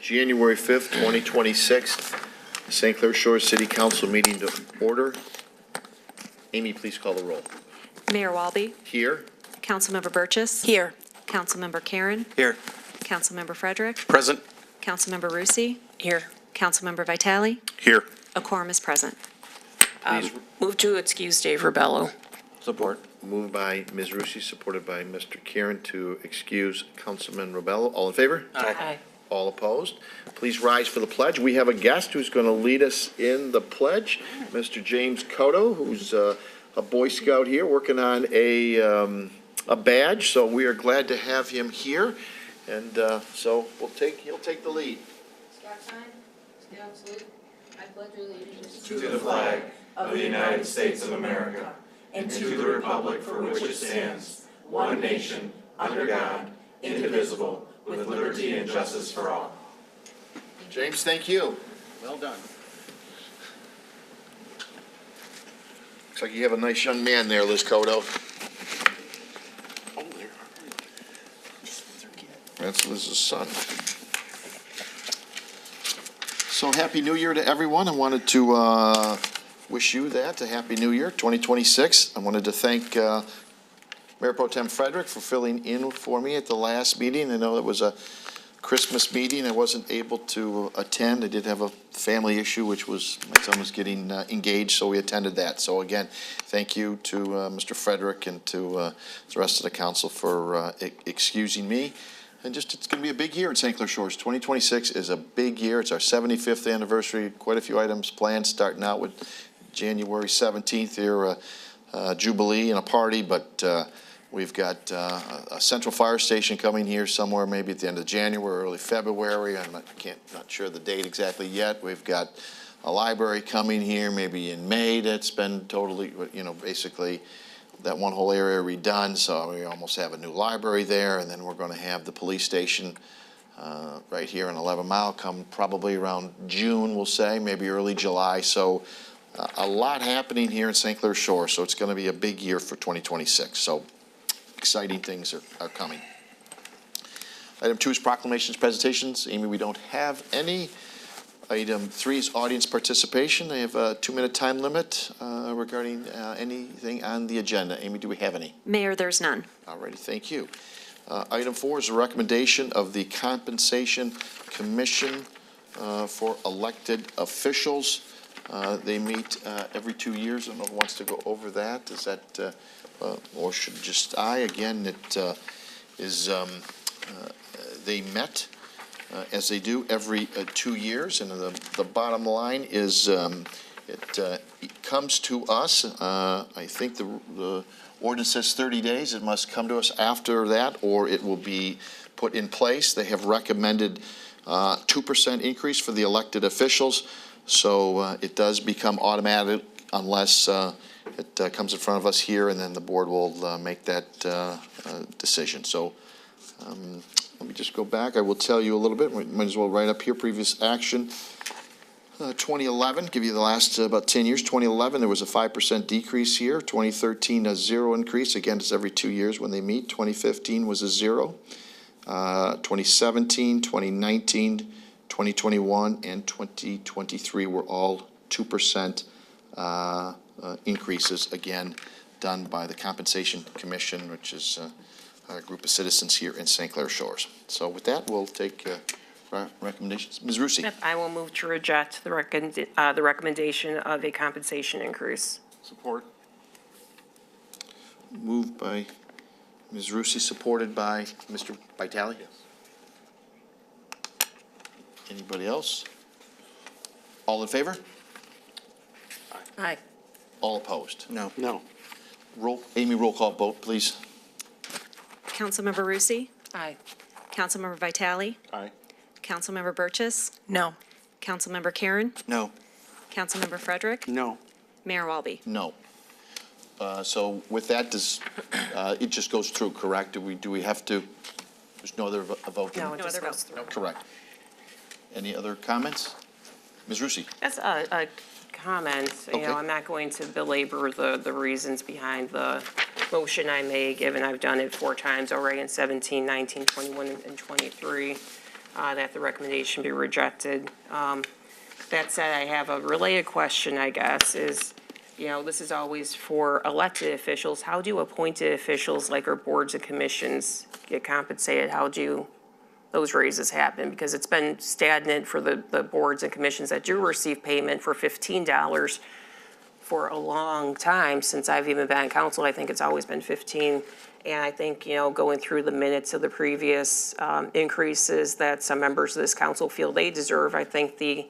January 5th, 2026, St. Clair Shores City Council meeting to order. Amy, please call the roll. Mayor Walby. Here. Councilmember Burgess. Here. Councilmember Karen. Here. Councilmember Frederick. Present. Councilmember Rusi. Here. Councilmember Vitale. Here. A quorum is present. Please. Move to excuse Dave Rebello. Support. Moved by Ms. Rusi, supported by Mr. Karen to excuse Councilman Robello. All in favor? Aye. All opposed? Please rise for the pledge. We have a guest who's going to lead us in the pledge, Mr. James Cotto, who's a Boy Scout here working on a badge. So we are glad to have him here, and so he'll take the lead. Scout sign, scout salute. I pledge allegiance to the flag of the United States of America and to the republic for which it stands, one nation, under God, indivisible, with liberty and justice for all. James, thank you. Well done. Looks like you have a nice young man there, Liz Cotto. Oh, there. That's Liz's son. So Happy New Year to everyone. I wanted to wish you that, a Happy New Year, 2026. I wanted to thank Mayor Pro Tem Frederick for filling in for me at the last meeting. I know it was a Christmas meeting. I wasn't able to attend. I did have a family issue, which was my son was getting engaged, so we attended that. So again, thank you to Mr. Frederick and to the rest of the council for excusing me. And just, it's going to be a big year in St. Clair Shores. 2026 is a big year. It's our 75th anniversary. Quite a few items planned, starting out with January 17th here, Jubilee and a party, but we've got a central fire station coming here somewhere maybe at the end of January, early February. I'm not sure the date exactly yet. We've got a library coming here maybe in May that's been totally, basically that one whole area redone, so we almost have a new library there, and then we're going to have the police station right here in 11 Mile come probably around June, we'll say, maybe early July. So a lot happening here in St. Clair Shores, so it's going to be a big year for 2026. So exciting things are coming. Item 2 is proclamations, presentations. Amy, we don't have any. Item 3 is audience participation. They have a 2-minute time limit regarding anything on the agenda. Amy, do we have any? Mayor, there's none. All righty, thank you. Item 4 is a recommendation of the Compensation Commission for elected officials. They meet every 2 years. I don't know who wants to go over that. Is that, or should just I? Again, it is, they met as they do every 2 years. And the bottom line is it comes to us. I think the ordinance says 30 days. It must come to us after that, or it will be put in place. They have recommended 2% increase for the elected officials. So it does become automatic unless it comes in front of us here, and then the board will make that decision. So let me just go back. I will tell you a little bit. We might as well write up here previous action. 2011, give you the last about 10 years. 2011, there was a 5% decrease here. 2013, a 0 increase. Again, it's every 2 years when they meet. 2015 was a 0. 2017, 2019, 2021, and 2023 were all 2% increases, again, done by the Compensation Commission, which is a group of citizens here in St. Clair Shores. So with that, we'll take recommendations. Ms. Rusi. Yep, I will move to reject the recommendation of a compensation increase. Support. Moved by Ms. Rusi, supported by Mr. Vitale. Yes. Anybody else? All in favor? Aye. All opposed? No. Amy, roll call vote, please. Councilmember Rusi. Aye. Councilmember Vitale. Aye. Councilmember Burgess. No. Councilmember Karen. No. Councilmember Frederick. No. Mayor Walby. No. So with that, it just goes through, correct? Do we have to, there's no other vote? No, it just goes through. Correct. Any other comments? Ms. Rusi? That's a comment. Okay. I'm not going to belabor the reasons behind the motion I made, given I've done it 4 times already in 17, 19, 21, and 23. that the recommendation be rejected. That said, I have a related question, I guess, is, this is always for elected officials. How do appointed officials like our boards and commissions get compensated? How do those raises happen? Because it's been stagnant for the boards and commissions that do receive payment for $15 for a long time. Since I've even been on council, I think it's always been 15. And I think, going through the minutes of the previous increases that some members of this council feel they deserve, I think the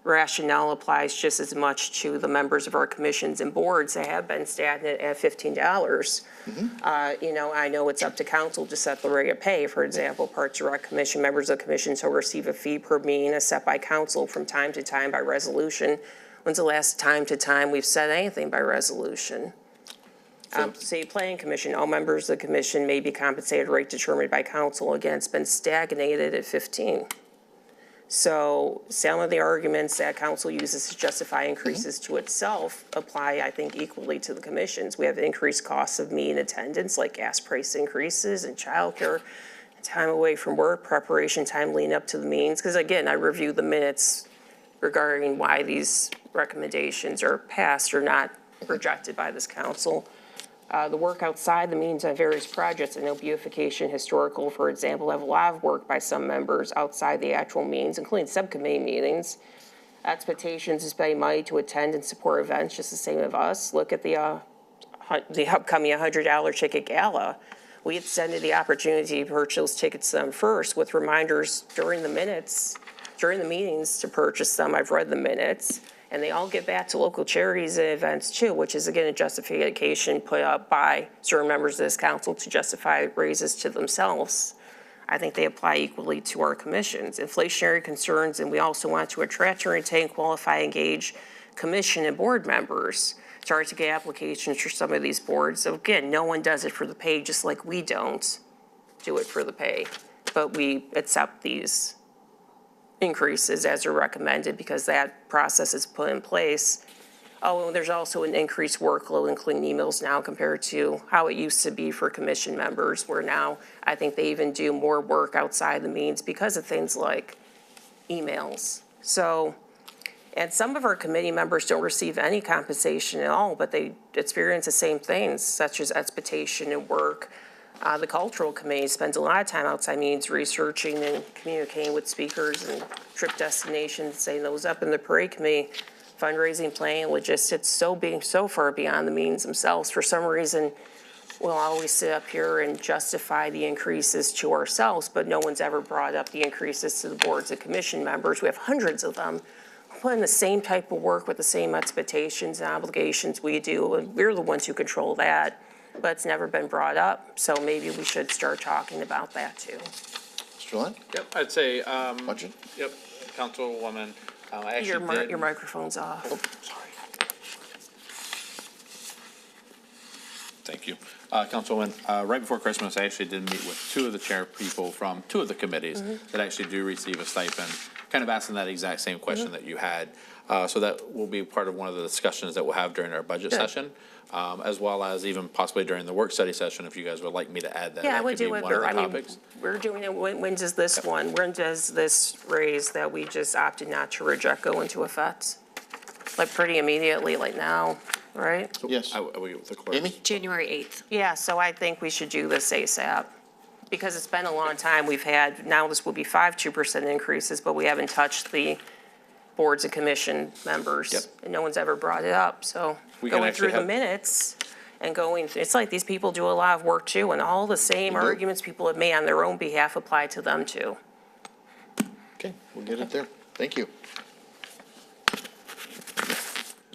rationale applies just as much to the members of our commissions and boards that have been stagnant at $15. I know it's up to council to set the rate of pay. For example, Parks and Rec Commission members of commissions will receive a fee per meeting as set by council from time to time by resolution. When's the last time we've set anything by resolution? City Planning Commission, all members of the commission may be compensated at a rate determined by council. Again, it's been stagnated at 15. So some of the arguments that council uses to justify increases to itself apply, I think, equally to the commissions. We have increased costs of meeting attendance, like gas price increases and childcare, time away from work, preparation time leading up to the meetings. Because again, I reviewed the minutes regarding why these recommendations are passed or not rejected by this council. The work outside the meetings on various projects, I know beautification, historical, for example, have a lot of work by some members outside the actual meetings, including subcommittee meetings. Expectations is spending money to attend and support events, just the same of us. Look at the upcoming $100 ticket gala. We extended the opportunity to purchase those tickets to them first with reminders during the meetings to purchase them. I've read the minutes. And they all get back to local charities and events too, which is again a justification put up by certain members of this council to justify raises to themselves. I think they apply equally to our commissions. Inflationary concerns, and we also want to attract, retain, qualify, engage commission and board members. Start to get applications for some of these boards. So again, no one does it for the pay, just like we don't do it for the pay, but we accept these increases as are recommended because that process is put in place. Oh, and there's also an increased workload, including emails now compared to how it used to be for commission members, where now I think they even do more work outside the meetings because of things like emails. So, and some of our committee members don't receive any compensation at all, but they experience the same things, such as expectation and work. The cultural committee spends a lot of time outside meetings researching and communicating with speakers and trip destinations, setting those up. In the parade committee, fundraising, planning, logistics, being so far beyond the meetings themselves. For some reason, we'll always sit up here and justify the increases to ourselves, but no one's ever brought up the increases to the boards and commission members. We have hundreds of them put in the same type of work with the same expectations and obligations we do, and we're the ones who control that. But it's never been brought up, so maybe we should start talking about that too. Mr. Lund? Yep, I'd say, Budget? yep, Councilwoman, I actually did. Your microphone's off. Oh, sorry. Thank you. Councilwoman, right before Christmas, I actually did meet with two of the chair people from two of the committees that actually do receive a stipend, kind of asking that exact same question that you had. So that will be part of one of the discussions that we'll have during our budget session, as well as even possibly during the work study session, if you guys would like me to add that. Yeah, I that would could be do it, one of the I mean, topics. we're doing it, when does this when does this raise that we just opted not to reject go into effect? Like pretty immediately, like now, right? Yes. I will get with the clerk. Amy? January 8th. Yeah, so I think we should do this ASAP, because it's been a long time. We've had, now this will be 2% increases, but we haven't touched the boards and commission members. Yep. And no one's ever brought it up, so We can going actually through the have- minutes and it's like these people do a lot of work too, and all the same arguments people have made on their own behalf apply to them too. Okay, we'll get it there. Thank you.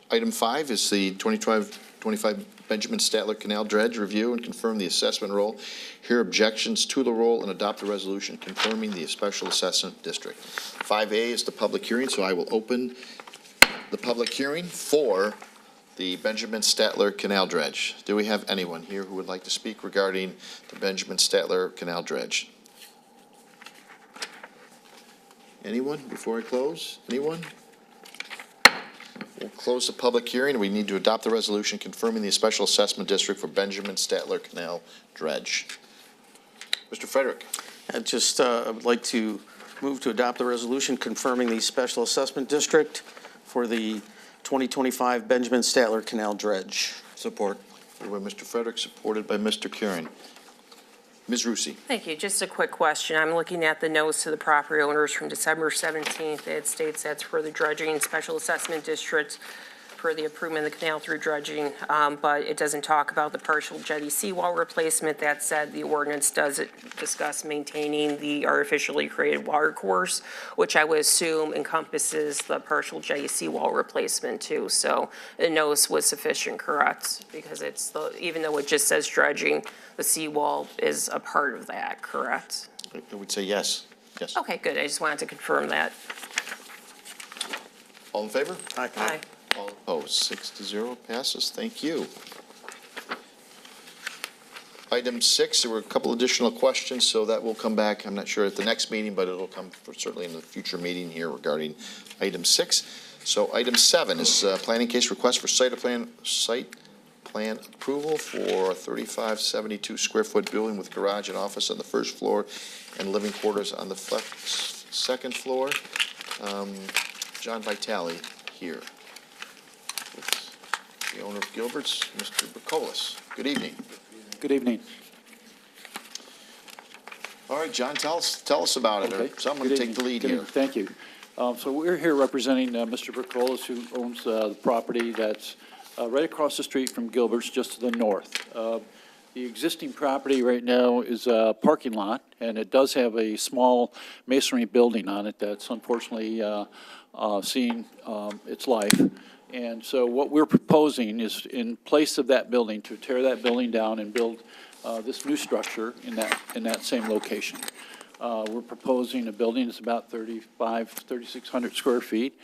Item 5 is the 2025 Benjamin Statler Canal Dredge Review and confirm the assessment role. Hear objections to the role and adopt a resolution confirming the special assessment district. 5A is the public hearing, so I will open the public hearing for the Benjamin Statler Canal Dredge. Do we have anyone here who would like to speak regarding the Benjamin Statler Canal Dredge? Anyone before I close? Anyone? We'll close the public hearing. We need to adopt the resolution confirming the special assessment district for Benjamin Statler Canal Dredge. Mr. Frederick. I would like to Move to adopt the resolution confirming the special assessment district for the 2025 Benjamin Statler Canal dredge. Support. Moved by Mr. Frederick, supported by Mr. Karen. Ms. Rusi. Thank you. Just a quick question. I'm looking at the notes to the property owners from December 17th. It states that's for the dredging special assessment district for the improvement of the canal through dredging, but it doesn't talk about the partial jetty seawall replacement. That said, the ordinance does discuss maintaining the artificially created water course, which I would assume encompasses the partial jetty seawall replacement too. So the notice was sufficient, correct? Because it's even though it just says dredging, the seawall is a part of that, correct? I would say yes. Yes. Okay, good. I just wanted to confirm that. All in favor? Aye. All opposed, 6-0 passes. Thank you. Item 6, there were a couple additional questions, so that will come back, I'm not sure at the next meeting, but it'll come certainly in the future meeting here regarding item 6. So item 7 is planning case request for site plan approval for a 3572 square foot building with garage and office on the first floor and living quarters on the second floor. John Vitale here. The owner of Gilbert's, Mr. Burkolis. Good evening. Good evening. All right, John, tell us about it, or Okay. someone Good take the evening. lead Good here. evening. Thank you. So we're here representing Mr. Burkolis, who owns the property that's right across the street from Gilbert's, just to the north. The existing property right now is a parking lot, and it does have a small masonry building on it that's unfortunately seen its life. And so what we're proposing is, in place of that building, to tear that building down and build this new structure in that same location. We're proposing a building that's about 3,600 square feet.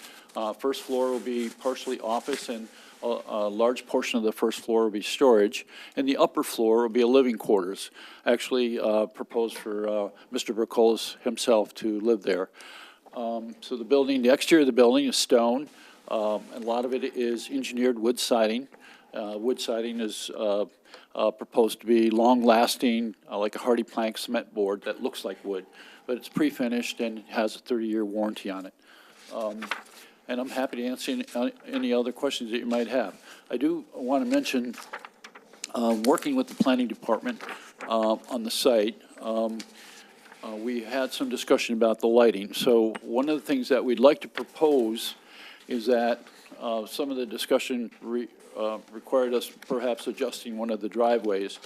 First floor will be partially office, and a large portion of the first floor will be storage. And the upper floor will be a living quarters, actually proposed for Mr. Burkolis himself to live there. So the building, the exterior of the building is stone. A lot of it is engineered wood siding. Wood siding is proposed to be long-lasting, like a hardy plank cement board that looks like wood, but it's pre-finished and has a 30-year warranty on it. And I'm happy to answer any other questions that you might have. I do want to mention, working with the planning department on the site, we had some discussion about the lighting. So one of the things that we'd like to propose is that some of the discussion required us perhaps adjusting one of the driveways.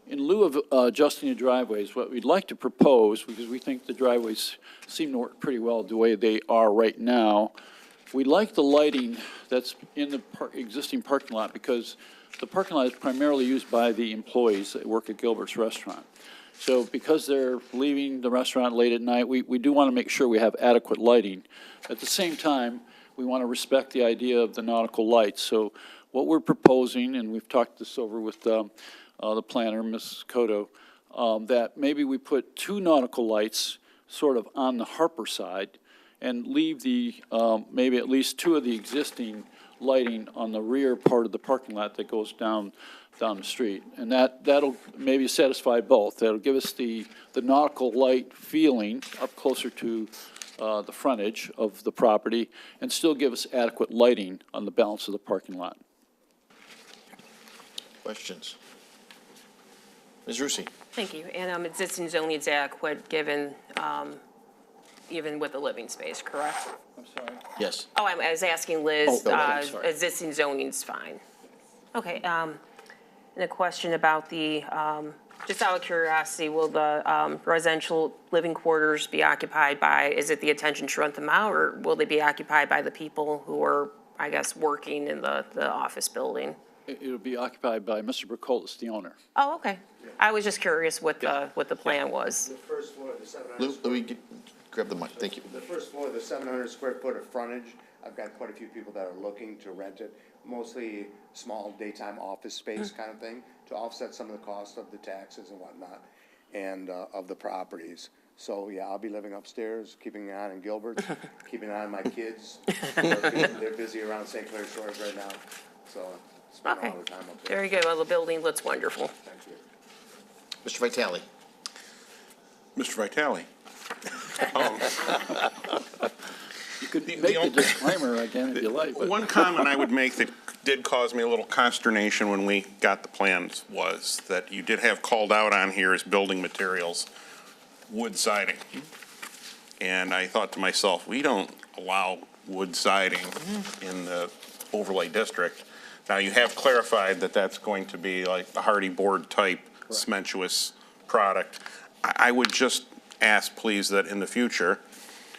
In lieu of adjusting the driveways, what we'd like to propose, because we think the driveways seem to work pretty well the way they are right now, we'd like the lighting that's in the existing parking lot, because the parking lot is primarily used by the employees that work at Gilbert's Restaurant. So because they're leaving the restaurant late at night, we do want to make sure we have adequate lighting. At the same time, we want to respect the idea of the nautical lights. So what we're proposing, and we've talked this over with the planner, Ms. Cotto, that maybe we put 2 nautical lights sort of on the Harper side and leave the, maybe at least 2 of the existing lighting on the rear part of the parking lot that goes down the street. And that'll maybe satisfy both. That'll give us the nautical light feeling up closer to the frontage of the property, and still give us adequate lighting on the balance of the parking lot. Questions? Ms. Rusi. Thank you. And existing zoning is adequate given, even with the living space, correct? I'm sorry? Yes. Oh, I was asking Liz, Oh, okay, sorry. existing zoning's fine. Okay, and a question about the, just out of curiosity, will the residential living quarters be occupied by, is it the intention to rent them out, or will they be occupied by the people who are, I guess, working in the office building? It'll be occupied by Mr. Burkolis, the owner. Oh, okay. I was just curious what the plan was. The first floor, the 700. Lou, let me grab the mic, thank you. The first floor, the 700 square foot of frontage, I've got quite a few people that are looking to rent it, mostly small daytime office space kind of thing, to offset some of the cost of the taxes and whatnot, and of the properties. So, yeah, I'll be living upstairs, keeping an eye on Gilbert, keeping an eye on my kids. They're busy around St. Clair Shores right now, so spend a Okay. lot of time up there. Very good. Well, the building looks wonderful. Thank you. Mr. Vitale. Mr. Vitale, You could The make the only- disclaimer again if you like, but. One comment I would make that did cause me a little consternation when we got the plans was that you did have called out on here as building materials, wood siding. And I thought to myself, we don't allow wood siding in the overlay district. Now, you have clarified that that's going to be like the hardy board type cementous product. I would just ask, please, that in the future,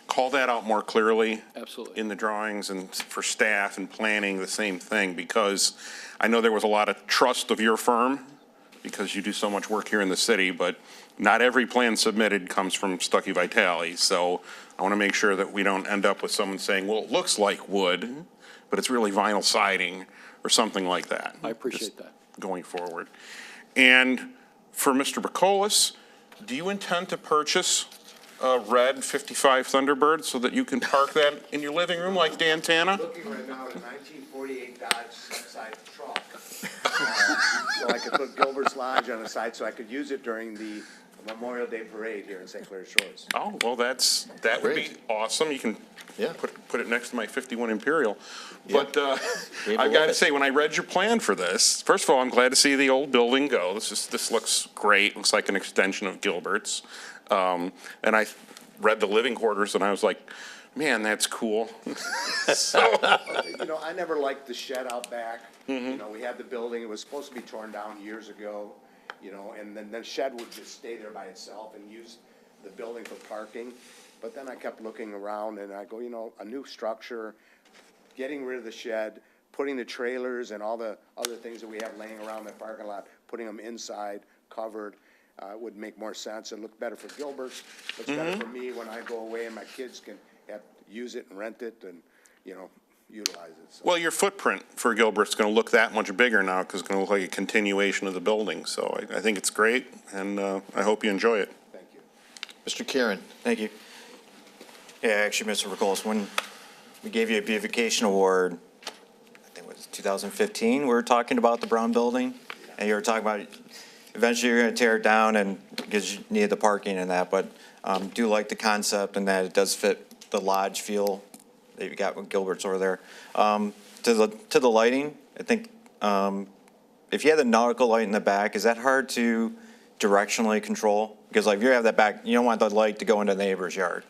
call that out more clearly. Absolutely. In the drawings and for staff and planning, the same thing, because I know there was a lot of trust of your firm because you do so much work here in the city, but not every plan submitted comes from Stuckey Vitale. So I want to make sure that we don't end up with someone saying, well, it looks like wood, but it's really vinyl siding or something like that. I appreciate Just that. going forward. And for Mr. Bacolas, do you intend to purchase a red 55 Thunderbird so that you can park that in your living room like Dan Tana? Looking right now at a 1948 Dodge side truck. So I could put Gilbert's Lodge on the side so I could use it during the Memorial Day Parade here in St. Clair Shores. Oh, well, that would be Great. awesome. You can Yeah. put it next to my 51 Imperial. Yeah. But Dave I've will got love to it. say, when I read your plan for this, first of all, I'm glad to see the old building go. This looks great. Looks like an extension of Gilbert's. And I read the living quarters and I was like, man, that's cool. So, You know, I never liked the shed out back. You know, we had the building, it was supposed to be torn down years ago, you know, and then the shed would just stay there by itself and use the building for parking. But then I kept looking around and I go, you know, a new structure, getting rid of the shed, putting the trailers and all the other things that we have laying around the parking lot, putting them inside, covered, would make more sense and look better for Gilbert's. Looks better for me when I go away and my kids can use it and rent it and, you know, utilize it. So, well, your footprint for Gilbert's going to look that much bigger now because it's going to look like a continuation of the building. So I think it's great, and I hope you enjoy it. thank you. Mr. Karen. Thank you. Yeah, actually, Mr. Ricolas, when we gave you a beautification award, I think it was 2015, we were talking about the brown building, and you were talking about eventually you're going to tear it down and because you need the parking and that, but do like the concept and that it does fit the lodge feel that you got with Gilbert's over there. To the lighting, I think if you had the nautical light in the back, is that hard to directionally control? Because like if you have that back, you don't want the light to go into the neighbor's yard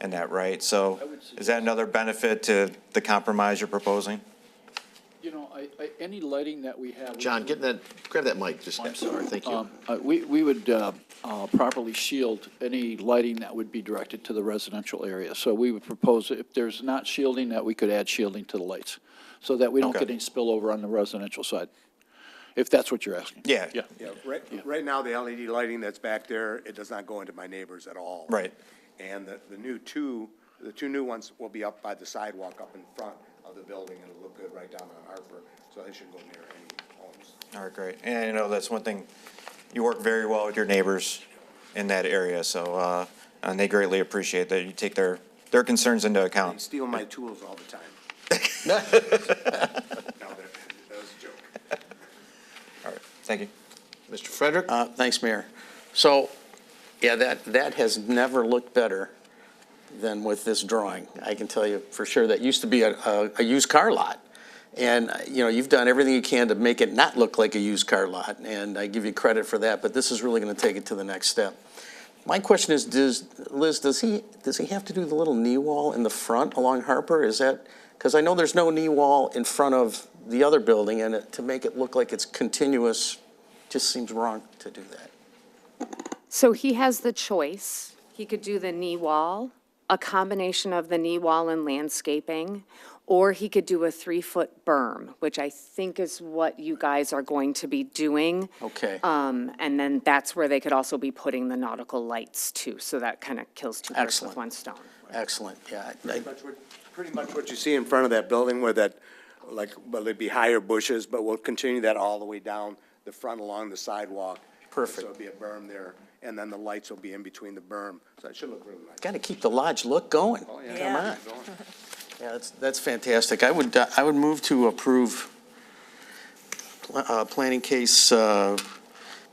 and that, right? So is that another benefit to the compromise you're proposing? You know, any lighting that we have. John, grab that mic, just, I'm sorry. thank you. We would properly shield any lighting that would be directed to the residential area. So we would propose, if there's not shielding, that we could add shielding to the lights so that we don't Okay. get any spillover on the residential side, if that's what you're asking. Yeah. Yeah. Yeah, right now, the LED lighting that's back there, it does not go into my neighbors at all. Right. And the two new ones will be up by the sidewalk up in front of the building, and it'll look good right down on Harper, so they shouldn't go near any homes. All right, great. And you know, that's one thing, you work very well with your neighbors in that area, so, and they greatly appreciate that you take their concerns into They account. steal my tools all the time. No, that was a joke. All right, thank you. Mr. Frederick? Thanks, Mayor. So, yeah, that has never looked better than with this drawing. I can tell you for sure, that used to be a used car lot. And, you know, you've done everything you can to make it not look like a used car lot, and I give you credit for that, but this is really gonna take it to the next step. My question is, Liz, does he have to do the little knee wall in the front along Harper? Is that, because I know there's no knee wall in front of the other building, and to make it look like it's continuous, just seems wrong to do that. So he has the choice. He could do the knee wall, a combination of the knee wall and landscaping, or he could do a 3-foot berm, which I think is what you guys are going to be doing. Okay. And then that's where they could also be putting the nautical lights too. So that kind of kills two birds Excellent. with one stone. Excellent, yeah. Pretty much what you see in front of that building where that, like, well, it'd be higher bushes, but we'll continue that all the way down the front along the sidewalk. Perfect. So it'll be a berm there, and then the lights will be in between the berm, so it should look really nice. Got to keep the lodge look going. Oh, Come yeah. on. Yeah, that's fantastic. I would move to approve planning case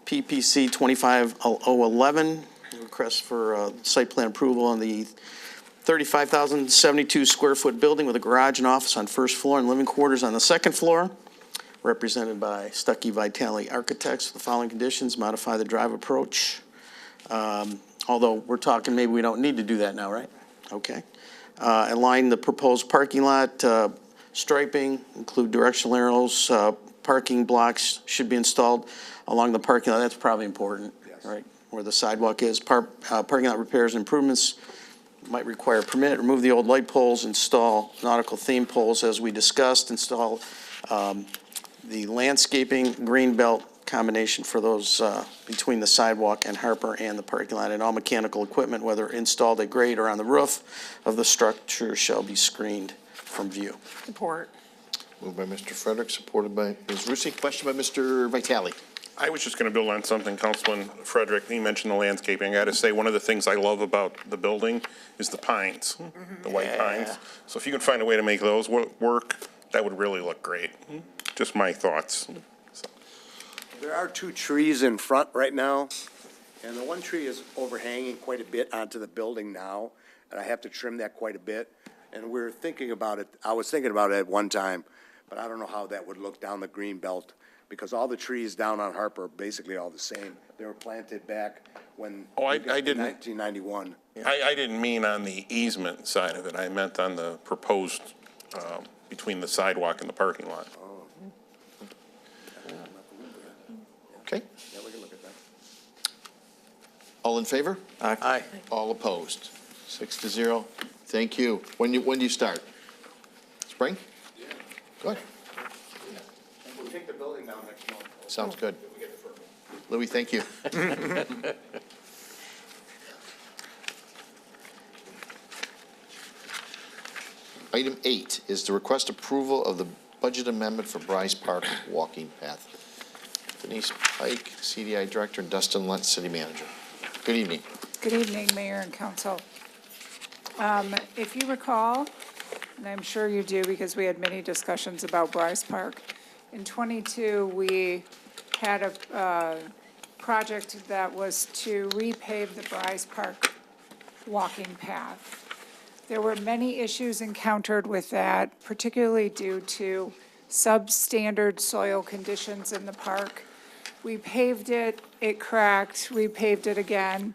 PPC 25011 request for site plan approval on the 35,072 square foot building with a garage and office on first floor and living quarters on the second floor, represented by Stuckey Vitale Architects. The following conditions: modify the drive approach. Although we're talking, maybe we don't need to do that now, right? Okay. Align the proposed parking lot striping, include directional arrows, parking blocks should be installed along the parking lot. That's probably important, right? Where the sidewalk is. Parking lot repairs and improvements might require permit. Remove the old light poles, install nautical theme poles as we discussed, install the landscaping green belt combination for those between the sidewalk and Harper and the parking lot, and all mechanical equipment, whether installed at grade or on the roof of the structure, shall be screened from view. Support. Moved by Mr. Frederick, supported by Ms. Rusi. Question by Mr. Vitale. I was just going to build on something Councilman Frederick, he mentioned the landscaping. I got to say, one of the things I love about the building is the pines, the white pines. So if you can find a way to make those work, that would really look great. Just my thoughts. There are 2 trees in front right now, and the one tree is overhanging quite a bit onto the building now, and I have to trim that quite a bit. And we're thinking about it, I was thinking about it at one time, but I don't know how that would look down the green belt, because all the trees down on Harper are basically all the same. They were planted back when, I in didn't. 1991. I didn't mean on the easement side of it. I meant on the proposed, between the sidewalk and the parking lot. Okay. Yeah, we can look at that. All in favor? Aye. All opposed? 6-0. Thank you. When do you start? Spring? Yeah. Good. We'll take the building down next month. Sounds good. Louis, thank you. Item 8 is to request approval of the budget amendment for Bryce Park walking path. Denise Pike, CDI Director, and Dustin Lentz, City Manager. Good evening. Good evening, Mayor and Council. If you recall, and I'm sure you do because we had many discussions about Bryce Park, in '22, we had a project that was to repave the Bryce Park walking path. There were many issues encountered with that, particularly due to substandard soil conditions in the park. We paved it, it cracked, we paved it again,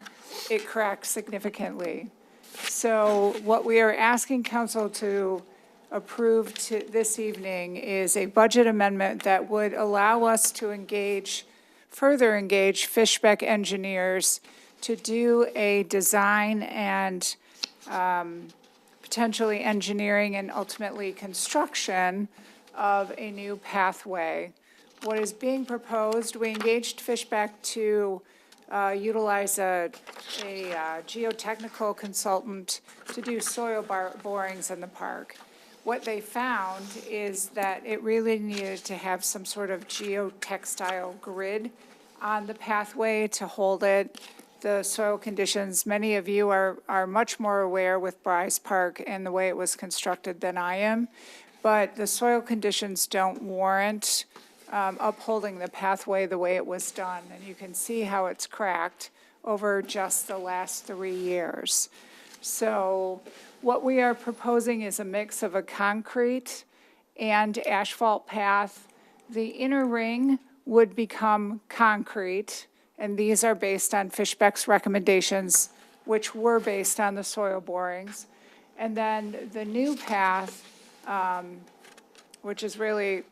it cracked significantly. So what we are asking council to approve this evening is a budget amendment that would allow us to further engage Fishbeck engineers to do a design and potentially engineering and ultimately construction of a new pathway. What is being proposed, we engaged Fishbeck to utilize a geotechnical consultant to do soil borings in the park. What they found is that it really needed to have some sort of geotextile grid on the pathway to hold it. The soil conditions, many of you are much more aware with Bryce Park and the way it was constructed than I am, but the soil conditions don't warrant upholding the pathway the way it was done. And you can see how it's cracked over just the last 3 years. So what we are proposing is a mix of a concrete and asphalt path. The inner ring would become concrete, and these are based on Fishbeck's recommendations, which were based on the soil borings. And then the new path, which is really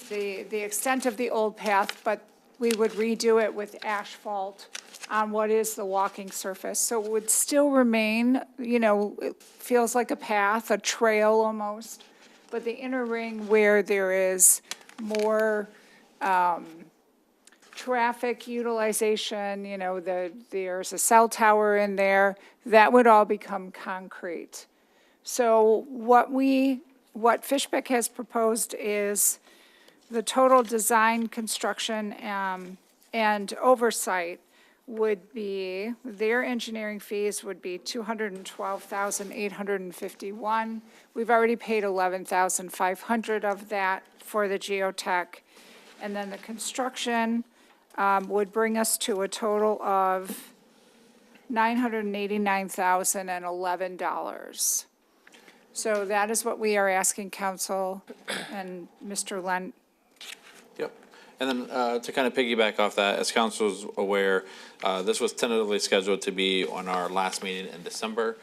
the extent of the old path, but we would redo it with asphalt on what is the walking surface. So it would still remain, it feels like a path, a trail almost, but the inner ring where there is more traffic utilization, there's a cell tower in there, that would all become concrete. So what Fishbeck has proposed is the total design, construction, and oversight would be, their engineering fees would be $212,851. We've already paid $11,500 of that for the geotech. And then the construction would bring us to a total of $989,011. So that is what we are asking council and Mr. Lent. Yep. And then to kind of piggyback off that, as council is aware, this was tentatively scheduled to be on our last meeting in December.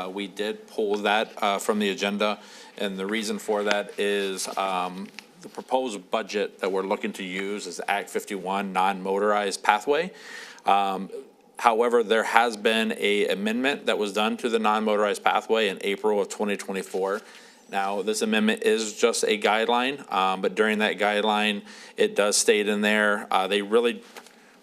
We did pull that from the agenda, and the reason for that is the proposed budget that we're looking to use is Act 51 non-motorized pathway. However, there has been a amendment that was done to the non-motorized pathway in April of 2024. Now, this amendment is just a guideline, but during that guideline, it does state in there, they really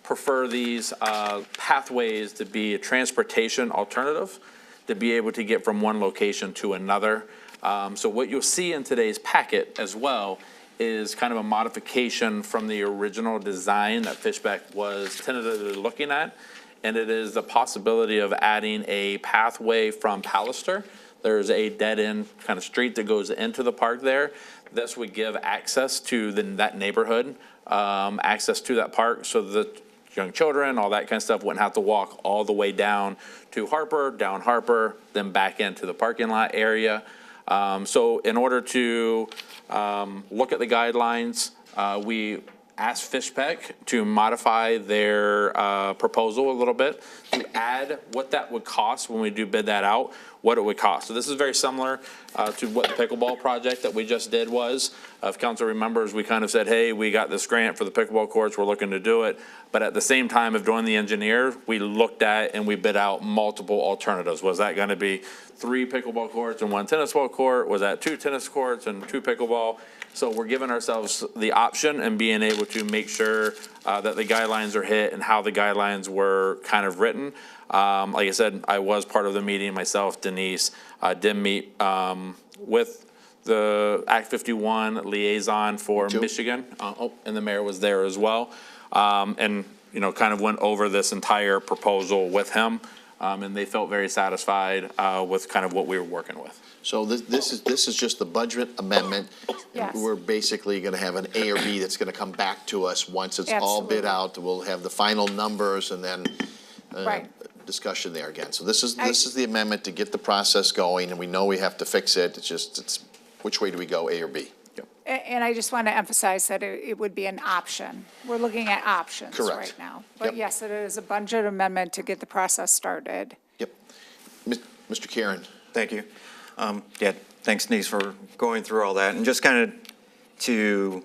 prefer these pathways to be a transportation alternative to be able to get from one location to another. So what you'll see in today's packet as well is kind of a modification from the original design that Fishback was tentatively looking at. And it is the possibility of adding a pathway from Pallister. There's a dead-end kind of street that goes into the park there. This would give access to that neighborhood, access to that park, so that young children, all that kind of stuff, wouldn't have to walk all the way down to Harper, down Harper, then back into the parking lot area. So in order to look at the guidelines, we asked Fishpeck to modify their proposal a little bit to add what that would cost when we do bid that out, what it would cost. So this is very similar to what the pickleball project that we just did was. If council remembers, we kind of said, hey, we got this grant for the pickleball courts, we're looking to do it. But at the same time of doing the engineer, we looked at and we bid out multiple alternatives. Was that going to be 3 pickleball courts and 1 tennis ball court? Was that 2 tennis courts and 2 pickleball? So we're giving ourselves the option and being able to make sure that the guidelines are hit and how the guidelines were kind of written. Like I said, I was part of the meeting myself. Denise did meet with the Act 51 liaison for Michigan. And the mayor was there as well. And, you know, kind of went over this entire proposal with him. And they felt very satisfied with kind of what we were working with. So this is just the budget amendment. Yes. We're basically going to have an A or B that's going to come back to us once it's all bid Absolutely. out. We'll have the final numbers and then Right. discussion there again. So this is the amendment to get the process going, and we know we have to fix it. It's which way do we go, A or B? And I just want to emphasize that it would be an option. We're looking at options Correct. right now. But Yep. yes, it is a budget amendment to get the process started. Yep. Mr. Karen? Thank you. Yeah, thanks, Denise, for going through all that. And just kind of to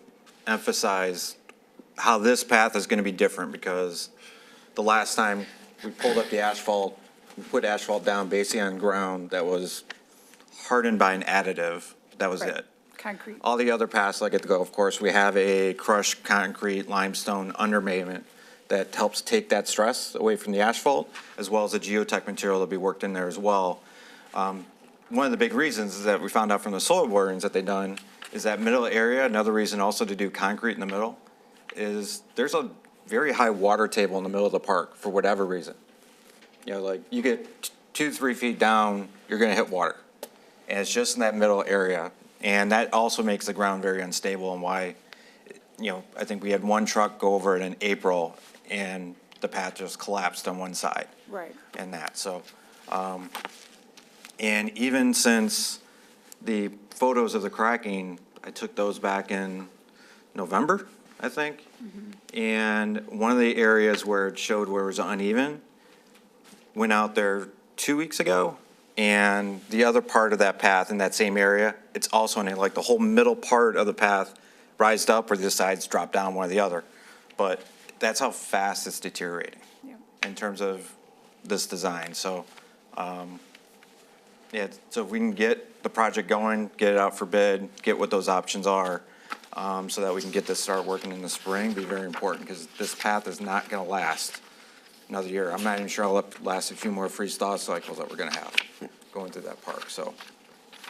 emphasize how this path is going to be different, because the last time we pulled up the asphalt, we put asphalt down basically on ground that was hardened by an additive. That was Right. it. Concrete. All the other paths, like at the golf course, we have a crushed concrete limestone underlayment that helps take that stress away from the asphalt, as well as the geotech material that'll be worked in there as well. One of the big reasons is that we found out from the soil borings that they done is that middle area, another reason also to do concrete in the middle, is there's a very high water table in the middle of the park for whatever reason. You know, like you get 2-3 feet down, you're gonna hit water. And it's just in that middle area. And that also makes the ground very unstable, and why, you know, I think we had one truck go over it in April and the path just collapsed on one side. Right. And that, so, and even since the photos of the cracking, I took those back in November, I think. And one of the areas where it showed where it was uneven, went out there 2 weeks ago. And the other part of that path in that same area, it's also in it, like the whole middle part of the path rised up, or the sides dropped down, one or the other. But that's how fast it's deteriorating in terms of this design. So, yeah, so if we can get the project going, get it out for bid, get what those options are, so that we can get this start working in the spring, be very important, because this path is not gonna last another year. I'm not even sure I'll last a few more freeze-thaw cycles that we're gonna have going through that park, so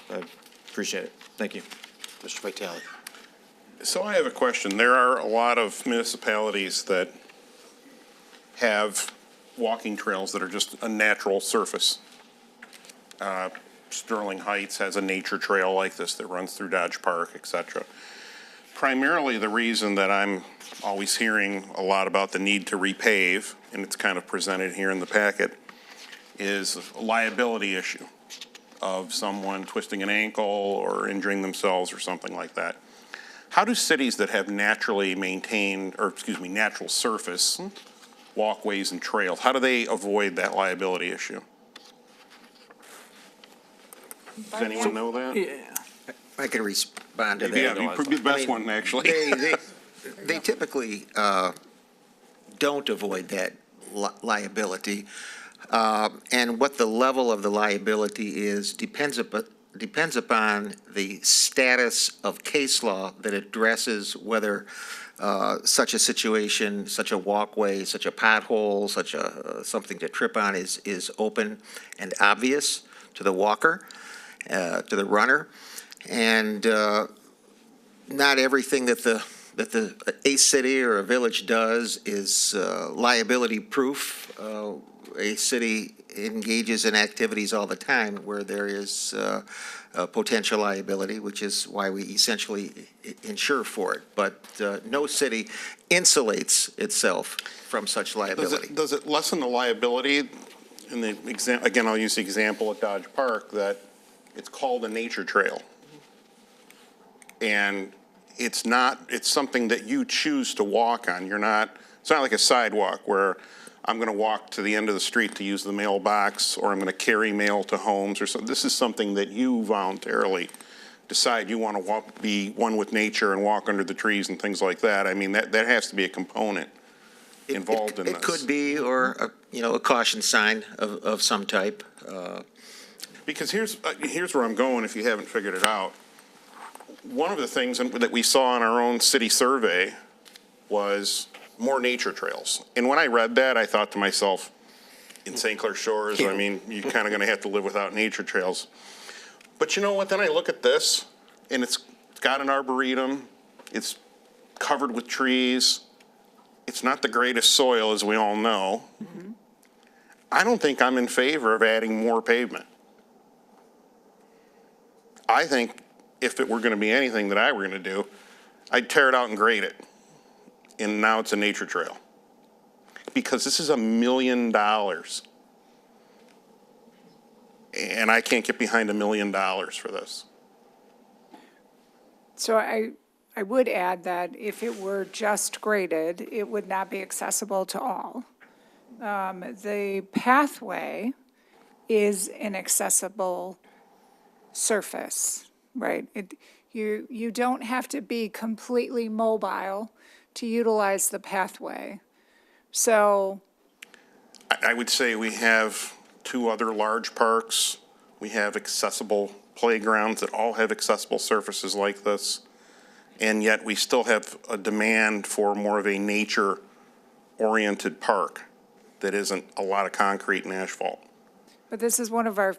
I appreciate it. Thank you. Mr. Vitale? So I have a question. There are a lot of municipalities that have walking trails that are just a natural surface. Sterling Heights has a nature trail like this that runs through Dodge Park, et cetera. Primarily, the reason that I'm always hearing a lot about the need to repave, and it's kind of presented here in the packet, is a liability issue of someone twisting an ankle or injuring themselves or something like that. How do cities that have naturally maintained, or excuse me, natural surface, walkways and trails, how do they avoid that liability issue? Does anyone know that? I can respond to that. Yeah, you'd be the best one, actually. They typically don't avoid that liability. And what the level of the liability is depends upon the status of case law that addresses whether such a situation, such a walkway, such a pothole, such a something to trip on is open and obvious to the walker, to the runner. And not everything that a city or a village does is liability proof. A city engages in activities all the time where there is potential liability, which is why we essentially insure for it. But no city insulates itself from such liability. Does it lessen the liability? In the again, I'll use the example at Dodge Park that it's called a nature trail. And it's something that you choose to walk on. It's not like a sidewalk where I'm going to walk to the end of the street to use the mailbox, or I'm going to carry mail to homes or something. This is something that you voluntarily decide you want to be one with nature and walk under the trees and things like that. I mean, that has to be a component involved in this. It could be, or a caution sign of some type. Because here's where I'm going if you haven't figured it out. One of the things that we saw in our own city survey was more nature trails. And when I read that, I thought to myself, in St. Clair Shores, I mean, you're kind of going to have to live without nature trails. But you know what? Then I look at this, and it's got an arboretum. It's covered with trees. It's not the greatest soil, as we all know. Mm-hmm. I don't think I'm in favor of adding more pavement. I think if it were going to be anything that I were going to do, I'd tear it out and grade it. And now it's a nature trail. Because this is $1 million. And I can't get behind $1 million for this. So I would add that if it were just graded, it would not be accessible to all. The pathway is an accessible surface, right? You don't have to be completely mobile to utilize the pathway. So I would say we have 2 other large parks. We have accessible playgrounds that all have accessible surfaces like this. And yet we still have a demand for more of a nature-oriented park that isn't a lot of concrete and asphalt. but this is one of our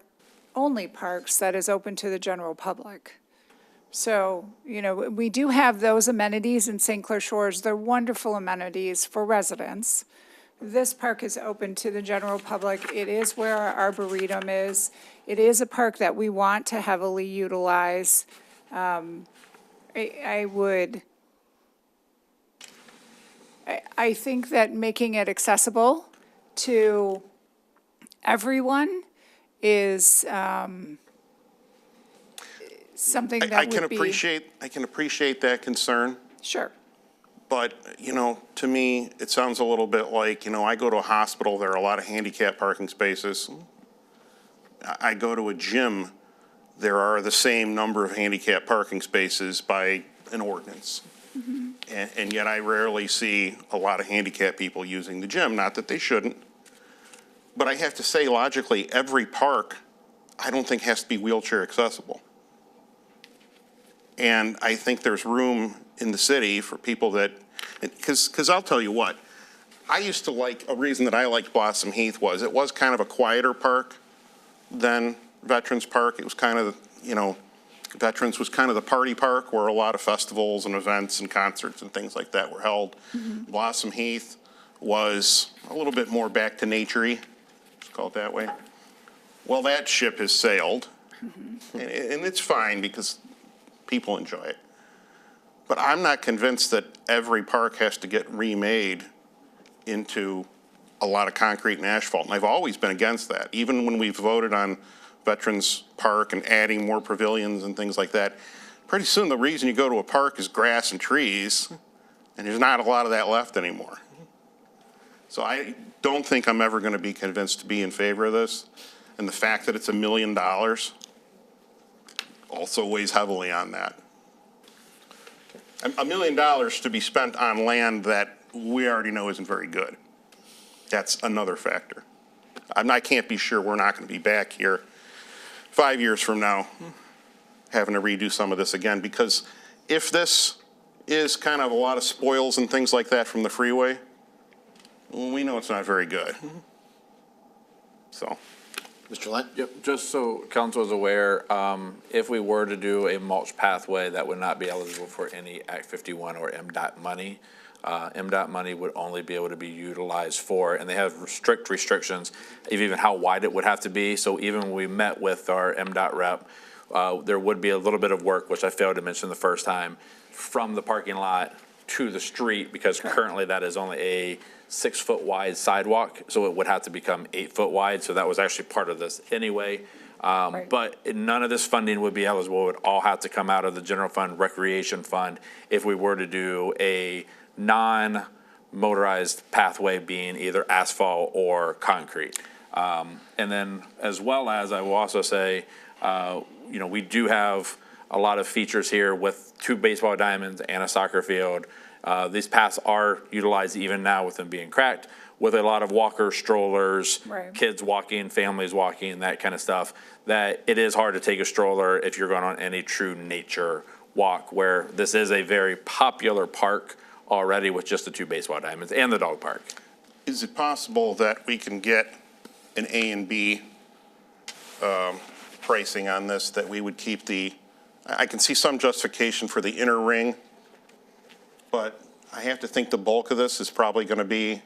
only parks that is open to the general public. So, we do have those amenities in St. Clair Shores. They're wonderful amenities for residents. This park is open to the general public. It is where our arboretum is. It is a park that we want to heavily utilize. I think that making it accessible to everyone is something that I would can be. I can appreciate that concern. Sure. But, to me, it sounds a little bit like, I go to a hospital, there are a lot of handicap parking spaces. I go to a gym, there are the same number of handicap parking spaces by an ordinance. Mm-hmm. And yet I rarely see a lot of handicap people using the gym, not that they shouldn't. But I have to say, logically, every park, I don't think has to be wheelchair accessible. And I think there's room in the city for people that, because I'll tell you what, I used to a reason that I liked Blossom Heath was it was kind of a quieter park than Veterans Park. It was kind of, Veterans was kind of the party park where a lot of festivals and events and concerts and things like that were held. Mm-hmm. Blossom Heath was a little bit more back to nature-y, let's call it that way. Well, that ship has sailed, mm-hmm. and it's fine because people enjoy it. But I'm not convinced that every park has to get remade into a lot of concrete and asphalt, and I've always been against that. Even when we've voted on Veterans Park and adding more pavilions and things like that, pretty soon the reason you go to a park is grass and trees, and there's not a lot of that left anymore. So I don't think I'm ever going to be convinced to be in favor of this, and the fact that it's $1 million also weighs heavily on that. $1 million to be spent on land that we already know isn't very good. That's another factor. I can't be sure we're not going to be back here 5 years from now having to redo some of this again, because if this is kind of a lot of spoils and things like that from the freeway, well, we know it's not very good. So. Mr. Lent? Yep, just so council is aware, if we were to do a mulch pathway, that would not be eligible for any Act 51 or MDOT money. MDOT money would only be able to be utilized for, and they have strict restrictions of even how wide it would have to be. So even when we met with our MDOT rep, there would be a little bit of work, which I failed to mention the first time, from the parking lot to the street, because currently that is only a 6 foot wide sidewalk, so it would have to become 8 foot wide. So that was actually part of this anyway. But none of this funding would be eligible. It would all have to come out of the general fund, recreation fund, if we were to do a non-motorized pathway, being either asphalt or concrete. And then, as well as, I will also say, we do have a lot of features here with 2 baseball diamonds and a soccer field. These paths are utilized even now with them being cracked, with a lot of walkers, strollers, kids walking, families walking, that kind of stuff, that it is hard to take a stroller if you're going on any true nature walk, where this is a very popular park already with just the 2 baseball diamonds and the dog park. Is it possible that we can get an A and B pricing on this, that we would keep I can see some justification for the inner ring, but I have to think the bulk of this is probably going to be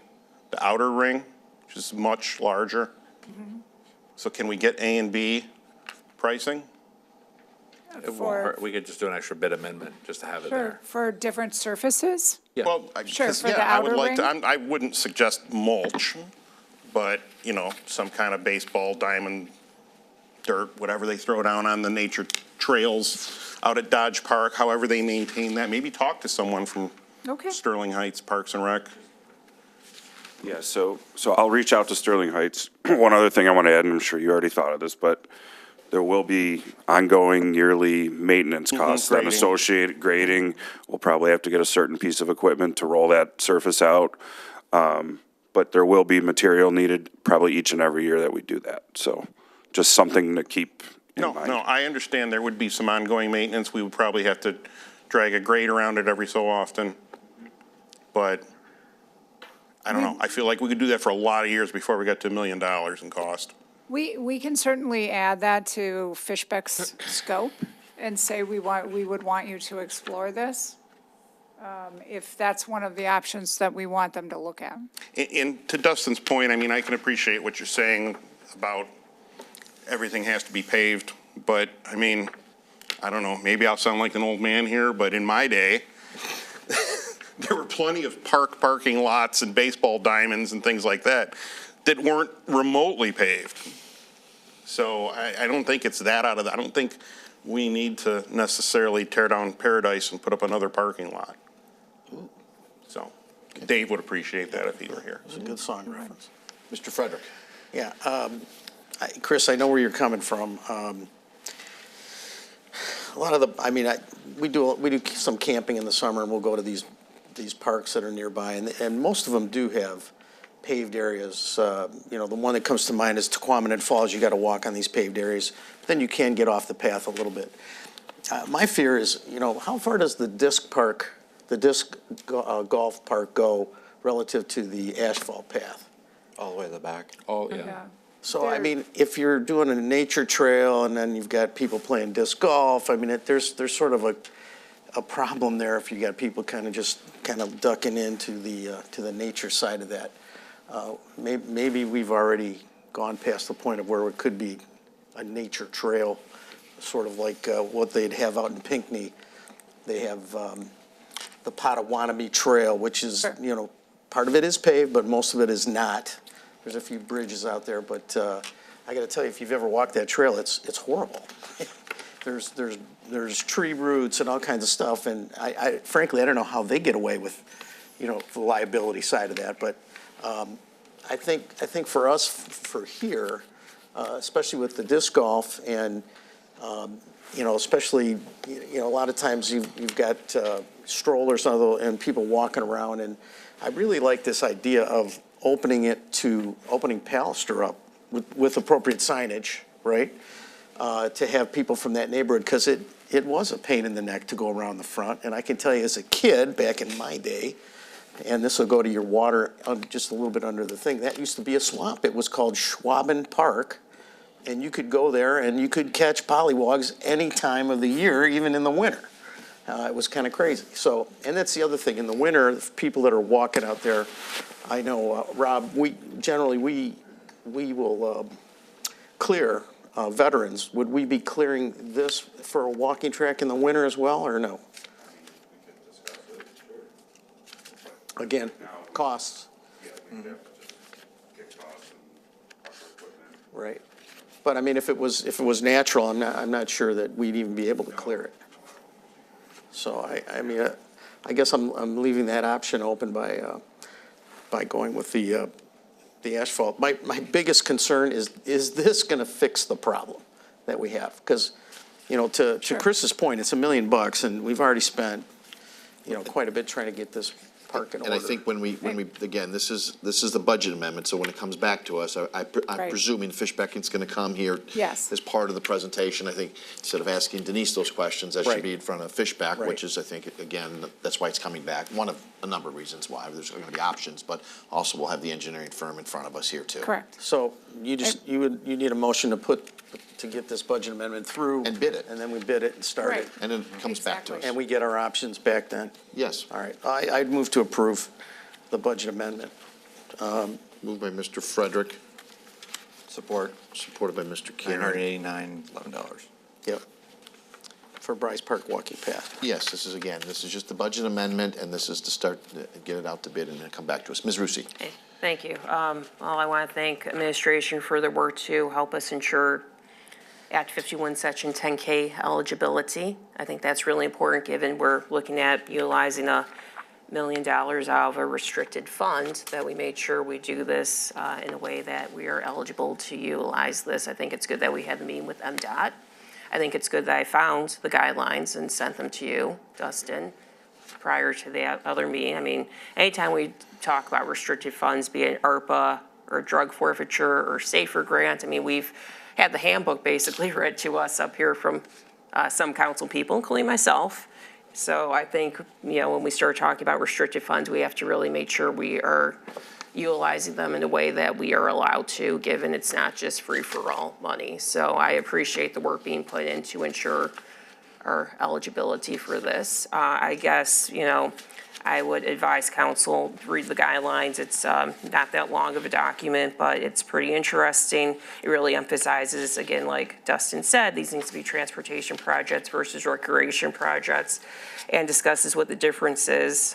the outer ring, which is much larger. So can we get A and B pricing? It won't hurt. We could just do an extra bid amendment just to have it there. For different surfaces? Yeah. Well, Sure, for the I would outer like to, ring? I wouldn't suggest mulch, but, some kind of baseball, diamond, dirt, whatever they throw down on the nature trails out at Dodge Park, however they maintain that. Maybe talk to someone from Okay. Sterling Heights Parks and Rec. Yeah, so I'll reach out to Sterling Heights. One other thing I want to add, and I'm sure you already thought of this, but there will be ongoing yearly maintenance costs that grading. associated grading. We'll probably have to get a certain piece of equipment to roll that surface out. But there will be material needed probably each and every year that we do that. So just something to keep in mind. No, I understand there would be some ongoing maintenance. We would probably have to drag a grate around it every so often. But I don't know. I feel like we could do that for a lot of years before we got to $1 million in cost. We can certainly add that to Fishbeck's scope and say we would want you to explore this, if that's one of the options that we want them to look at. And to Dustin's point, I can appreciate what you're saying about everything has to be paved, but, I don't know, maybe I'll sound like an old man here, but in my day, there were plenty of parking lots and baseball diamonds and things like that weren't remotely paved. So I don't think it's that out of I don't think we need to necessarily tear down Paradise and put up another parking lot. So Dave would appreciate that if he were here. It's a good song reference. Mr. Frederick? Yeah, Chris, I know where you're coming from. A lot of we do some camping in the summer, and we'll go to these parks that are nearby, and most of them do have paved areas. The one that comes to mind is Tequamanet Falls. You got to walk on these paved areas, but then you can get off the path a little bit. My fear is, how far does the disc golf park go relative to the asphalt path? All the way to the back. Oh, yeah. So, if you're doing a nature trail and then you've got people playing disc golf, there's sort of a problem there if you got people kind of ducking into the nature side of that. Maybe we've already gone past the point of where it could be a nature trail, sort of like what they'd have out in Pinckney. They have the Potawatomi Trail, which is, part of it is paved, but most of it is not. There's a few bridges out there, but I gotta tell you, if you've ever walked that trail, it's horrible. There's tree roots and all kinds of stuff, and I frankly, I don't know how they get away with, the liability side of that, but I think for us, for here, especially with the disc golf and, especially, a lot of times you've got strollers and people walking around, and I really like this idea of opening Pallister up with appropriate signage, right? To have people from that neighborhood, because it was a pain in the neck to go around the front. And I can tell you as a kid, back in my day, and this will go to your water just a little bit under the thing, that used to be a swamp. It was called Schwaben Park. And you could go there and you could catch pollywogs any time of the year, even in the winter. It was kind of crazy. So, and that's the other thing. In the winter, people that are walking out there, I know, Rob, we will clear veterans. Would we be clearing this for a walking track in the winter as well, or no? Again, costs. Right. But I mean, if it was natural, I'm not sure that we'd even be able to clear it. So I mean, I guess I'm leaving that option open by going with the asphalt. My biggest concern is this going to fix the problem that we have? Because, to Chris's point, it's $1 million, and we've already spent, quite a bit trying to get this park in order. And I think when we, again, this is the budget amendment, so when it comes back to us, I'm presuming Fishbecken's gonna come here. Yes. As part of the presentation, I think, instead of asking Denise those questions, that should Right. be in front of Fishback, Right. which is, I think, again, that's why it's coming back. One of a number of reasons why, there's gonna be options, but also we'll have the engineering firm in front of us here too. Correct. So you need a motion to get this budget amendment through. And bid it. And then we bid it and start Right. it. And then it comes back to us. Exactly. And we get our options back then. Yes. All right. I'd move to approve the budget amendment. Moved by Mr. Frederick, Support, supported by Mr. Karen. $989.11. Yep. For Bryce Park walking path. Yes, this is just the budget amendment, and this is to start, get it out to bid and then come back to us. Ms. Rusi. Okay, thank you. I want to thank administration for their work to help us ensure Act 51 Section 10K eligibility. I think that's really important, given we're looking at utilizing $1 million out of a restricted fund, that we made sure we do this in a way that we are eligible to utilize this. I think it's good that we had the meeting with MDOT. I think it's good that I found the guidelines and sent them to you, Dustin, prior to that other meeting. I mean, anytime we talk about restricted funds, be it ARPA or drug forfeiture or SAFER grant, I mean, we've had the handbook basically read to us up here from some council people, including myself. So I think, when we start talking about restricted funds, we have to really make sure we are utilizing them in a way that we are allowed to, given it's not just free-for-all money. So I appreciate the work being put in to ensure our eligibility for this. I guess, I would advise council to read the guidelines. It's not that long of a document, but it's pretty interesting. It really emphasizes, again, like Dustin said, these need to be transportation projects versus recreation projects, and discusses what the difference is.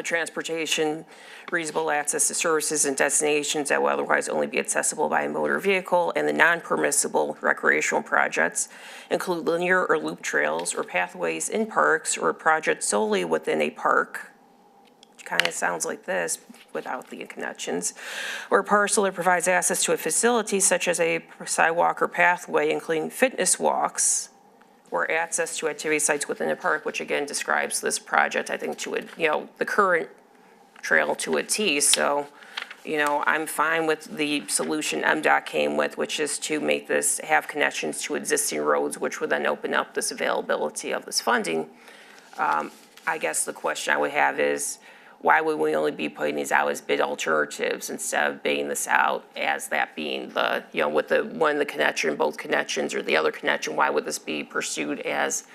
Transportation, reasonable access to services and destinations that will otherwise only be accessible by a motor vehicle, and the non-permissible recreational projects include linear or loop trails or pathways in parks or projects solely within a park. Kind of sounds like this without the connections. Or a parcel that provides access to a facility such as a sidewalk or pathway, including fitness walks, or access to activity sites within a park, which again describes this project, I think, to the current trail to a T. So, I'm fine with the solution MDOT came with, which is to make this have connections to existing roads, which would then open up this availability of this funding. I guess the question I would have is, why would we only be putting these out as bid alternatives instead of bidding this out as that being the, with the one, the connection, both connections, or the other connection? Why would this be pursued as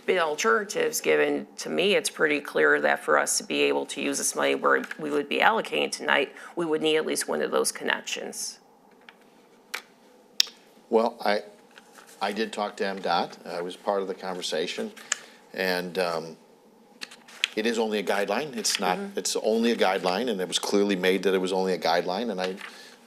bid alternatives, given to me it's pretty clear that for us to be able to use this money where we would be allocating tonight, we would need at least one of those connections? Well, I did talk to MDOT. I was part of the conversation, and it is only a guideline. It's not, it's only a guideline, and it was clearly made that it was only a guideline, and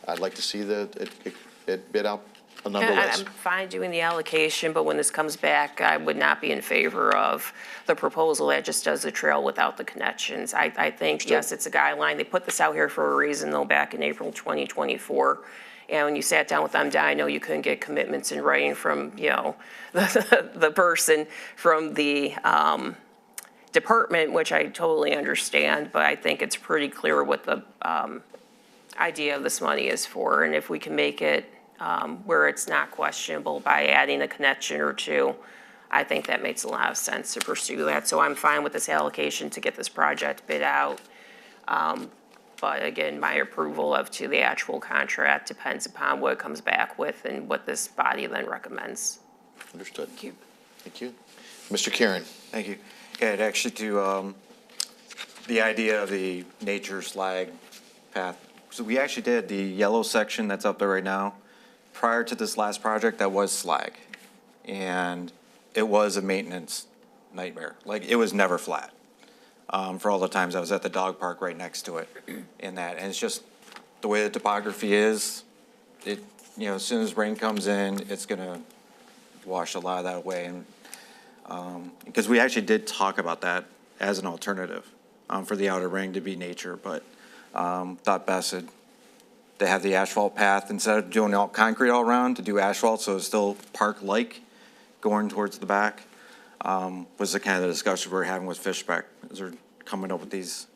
I'd like to see it bid out a number And less. I'm fine doing the allocation, but when this comes back, I would not be in favor of the proposal that just does the trail without the connections. I think, yes, it's a guideline. They put this out here for a reason, though, back in April 2024. And when you sat down with them, I know you couldn't get commitments in writing from, the person from the department, which I totally understand, but I think it's pretty clear what the idea of this money is for. And if we can make it where it's not questionable by adding a connection or two, I think that makes a lot of sense to pursue that. So I'm fine with this allocation to get this project bid out. But again, my approval to the actual contract depends upon what it comes back with and what this body then recommends. Understood. Thank you. Thank you. Mr. Karen? Thank you. Yeah, it actually to, the idea of the nature slag path. So we actually did the yellow section that's up there right now. Prior to this last project, that was slag. And it was a maintenance nightmare. Like, it was never flat. For all the times I was at the dog park right next to it and that. And it's just the way the topography is, as soon as rain comes in, it's gonna wash a lot of that away. And, because we actually did talk about that as an alternative, for the outer ring to be nature, but, thought best to have the asphalt path instead of doing all concrete all around, to do asphalt, so it's still park-like going towards the back. Was the kind of the discussion we're having with Fishbeck as we're coming up with these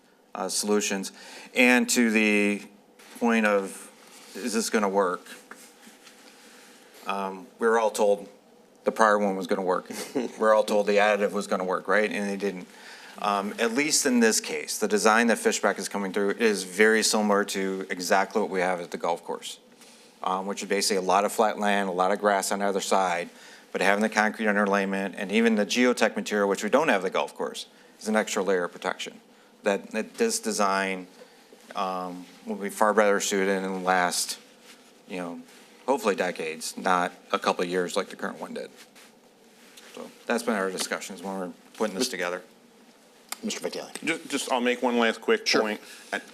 solutions. And to the point of, is this going to work? We were all told the prior one was going to work. We were all told the additive was going to work, right? And it didn't. At least in this case, the design that Fishbeck is coming through is very similar to exactly what we have at the golf course, which is basically a lot of flat land, a lot of grass on the other side. But having the concrete underlayment and even the geotech material, which we don't have at the golf course, is an extra layer of protection. That this design will be far better suited and last, hopefully decades, not a couple of years like the current one did. So that's been our discussions when we're putting this together. Mr. Vitale? I'll make one last quick Sure. point.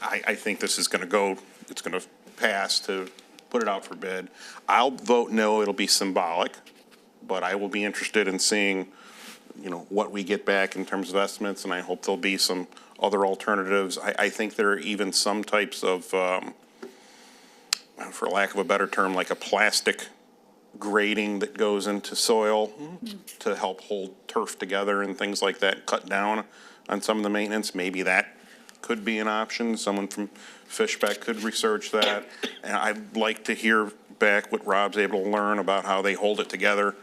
I think this is going to it's going to pass to put it out for bid. I'll vote no, it'll be symbolic, but I will be interested in seeing, what we get back in terms of estimates, and I hope there'll be some other alternatives. I think there are even some types of, for lack of a better term, like a plastic grading that goes into soil to help hold turf together and things like that, cut down on some of the maintenance. Maybe that could be an option. Someone from Fishbeck could research that. And I'd like to hear back what Rob's able to learn about how they hold it together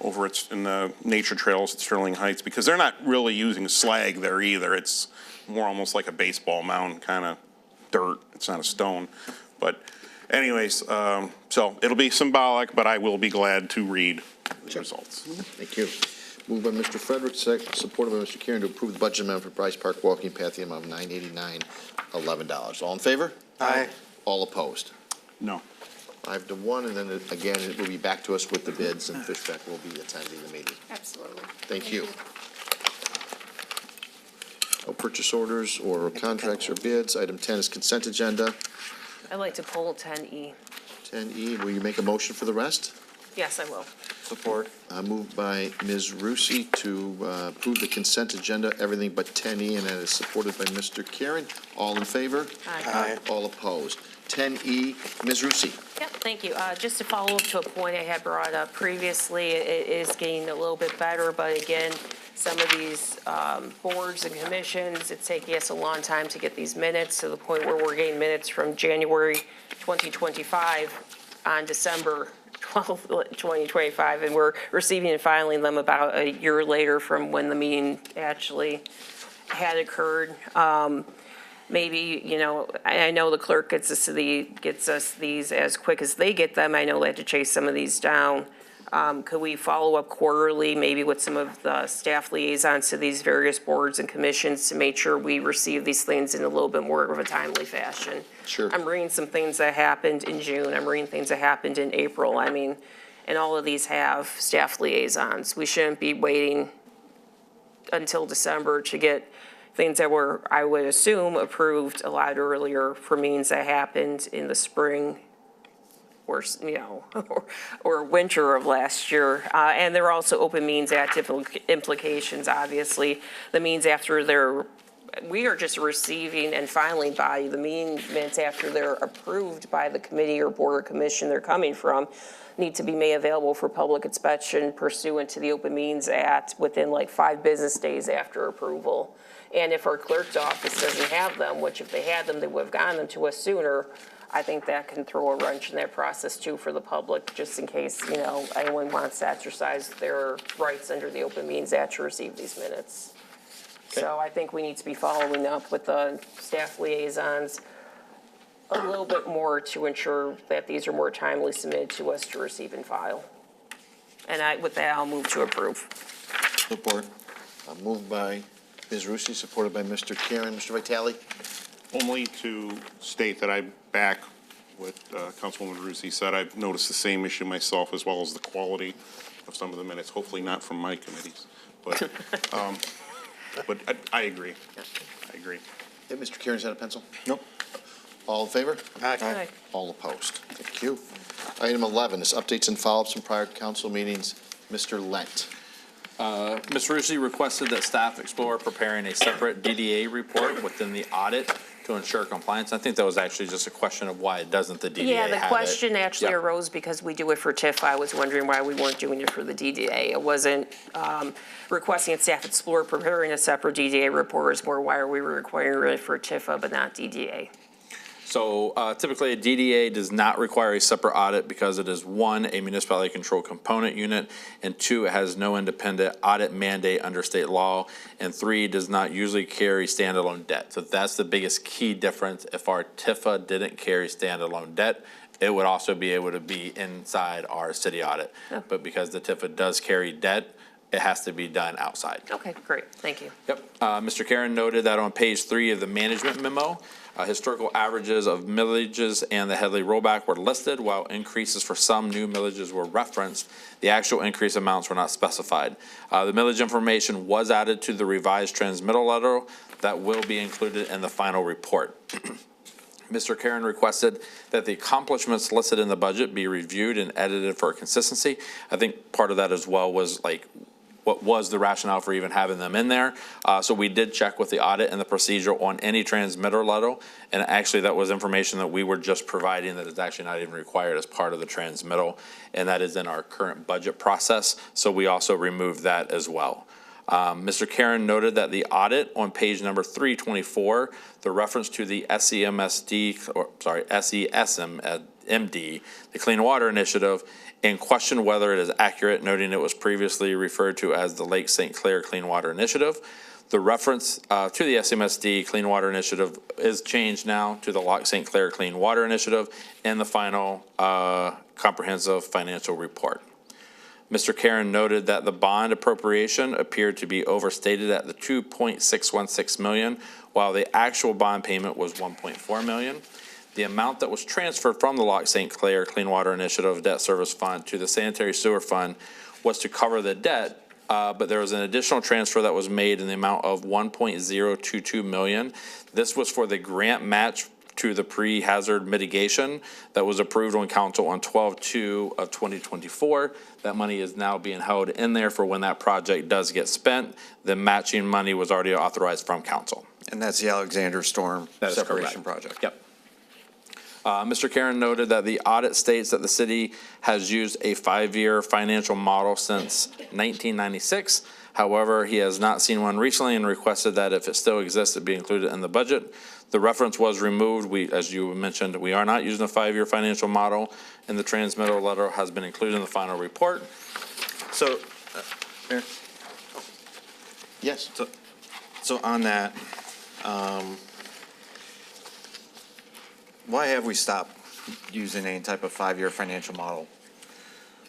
over in the nature trails at Sterling Heights, because they're not really using slag there either. It's more almost like a baseball mound kind of dirt. It's not a stone. But anyways, so it'll be symbolic, but I will be glad to read the results. Thank you. Moved by Mr. Frederick, supported by Mr. Karen, to approve the budget amendment for Bryce Park Walking Path, the amount of $989.11. All in favor? Aye. All opposed? No. 5-1, and then again, it will be back to us with the bids, and Fishbeck will be attending the meeting. Absolutely. Thank you. No purchase orders or contracts or bids. Item 10 is consent agenda. I'd like to pull 10E. 10E, will you make a motion for the rest? Yes, I will. Support. Moved by Ms. Rusi to approve the consent agenda, everything but 10E, and that is supported by Mr. Karen. All in favor? Aye. All opposed? 10E, Ms. Rusi. Yep, thank you. Just to follow up to a point I had brought up previously, it is getting a little bit better, but again, some of these boards and commissions, it's taking us a long time to get these minutes, to the point where we're getting minutes from January 2025 on December 12th, 2025, and we're receiving and filing them about a year later from when the meeting actually had occurred. Maybe, I know the clerk gets us these as quick as they get them. I know they have to chase some of these down. Could we follow up quarterly, maybe with some of the staff liaisons to these various boards and commissions, to make sure we receive these things in a little bit more of a timely fashion? Sure. I'm reading some things that happened in June. I'm reading things that happened in April. And all of these have staff liaisons. We shouldn't be waiting until December to get things that were, I would assume, approved a lot earlier for meetings that happened in the spring or, or winter of last year. And there are also Open Means Act implications, obviously. The means after we are just receiving and filing by the means after they're approved by the committee or board or commission they're coming from, need to be made available for public inspection pursuant to the Open Means Act within like 5 business days after approval. And if our clerk's office doesn't have them, which if they had them, they would have gotten them to us sooner, I think that can throw a wrench in that process too for the public, just in case, anyone wants to exercise their rights under the Open Means Act to receive these minutes. So I think we need to be following up with the staff liaisons a little bit more to ensure that these are more timely submitted to us to receive and file. And with that, I'll move to approve. Support. Moved by Ms. Rusi, supported by Mr. Karen. Mr. Vitale? Only to state that I back what Councilwoman Rusi said. I've noticed the same issue myself, as well as the quality of some of the minutes, hopefully not from my committees. But I agree. I agree. Yeah, Mr. Karen's had a pencil? Nope. All in favor? Aye. All opposed? Thank you. Item 11 is updates and follow-ups from prior council meetings. Mr. Lent. Ms. Rusi requested that staff explore preparing a separate DDA report within the audit to ensure compliance. I think that was actually just a question of why doesn't the DDA have it? Yeah, the question actually Yep. arose because we do it for TIF. I was wondering why we weren't doing it for the DDA. It wasn't requesting that staff explore preparing a separate DDA report. It's more why are we requiring it for TIFA but not DDA? So typically, a DDA does not require a separate audit because it is, 1, a municipality control component unit, and 2, it has no independent audit mandate under state law, and 3, does not usually carry standalone debt. So that's the biggest key difference. If our TIFA didn't carry standalone debt, it would also be able to be inside our city audit. Oh. But because the TIFA does carry debt, it has to be done outside. Okay, great. Thank you. Yep. Mr. Karen noted that on page 3 of the management memo, historical averages of millages and the Headley rollback were listed, while increases for some new millages were referenced. The actual increase amounts were not specified. The millage information was added to the revised transmittal letter that will be included in the final report. Mr. Karen requested that the accomplishments listed in the budget be reviewed and edited for consistency. I think part of that as well was like, what was the rationale for even having them in there? So we did check with the audit and the procedure on any transmitter letter, and actually that was information that we were just providing that is actually not even required as part of the transmittal, and that is in our current budget process, so we also removed that as well. Mr. Karen noted that the audit on page number 324, the reference to the SEMD, the Clean Water Initiative, and questioned whether it is accurate, noting it was previously referred to as the Lake St. Clair Clean Water Initiative. The reference to the SMSD Clean Water Initiative is changed now to the Lake St. Clair Clean Water Initiative in the final comprehensive financial report. Mr. Karen noted that the bond appropriation appeared to be overstated at the $2.616 million, while the actual bond payment was $1.4 million. The amount that was transferred from the Lake St. Clair Clean Water Initiative Debt Service Fund to the Sanitary Sewer Fund was to cover the debt, but there was an additional transfer that was made in the amount of $1.022 million. This was for the grant match to the pre-hazard mitigation that was approved on council on 12/2 of 2024. That money is now being held in there for when that project does get spent. The matching money was already authorized from council. And that's the Alexander Storm separation project. Yep. Mr. Karen noted that the audit states that the city has used a 5-year financial model since 1996. However, he has not seen one recently and requested that if it still exists, it be included in the budget. The reference was removed. As you mentioned, we are not using a 5-year financial model, and the transmittal letter has been included in the final report. So, Mayor? Yes. So on that, why have we stopped using any type of 5-year financial model?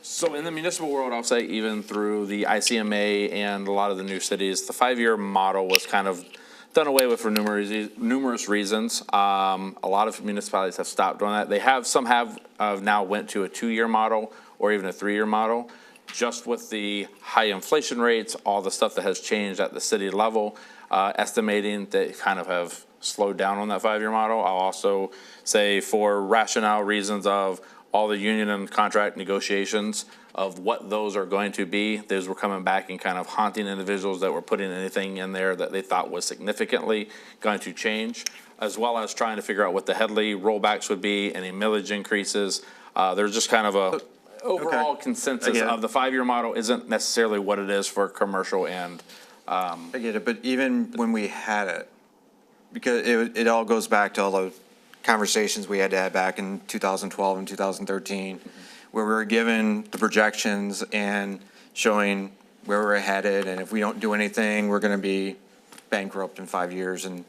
So in the municipal world, I'll say even through the ICMA and a lot of the new cities, the 5-year model was kind of done away with for numerous reasons. A lot of municipalities have stopped doing that. Some have now went to a 2-year model or even a 3-year model. Just with the high inflation rates, all the stuff that has changed at the city level, estimating that kind of have slowed down on that 5-year model. I'll also say for rationale reasons of all the union and contract negotiations of what those are going to be. Those were coming back and kind of haunting individuals that were putting anything in there that they thought was significantly going to change, as well as trying to figure out what the Headley rollbacks would be, any millage increases. There's just kind of a overall consensus Again. of the 5-year model isn't necessarily what it is for commercial and, I get it, but even when we had it, because it all goes back to all the conversations we had to have back in 2012 and 2013, where we were given the projections and showing where we're headed, and if we don't do anything, we're gonna be bankrupt in 5 years, and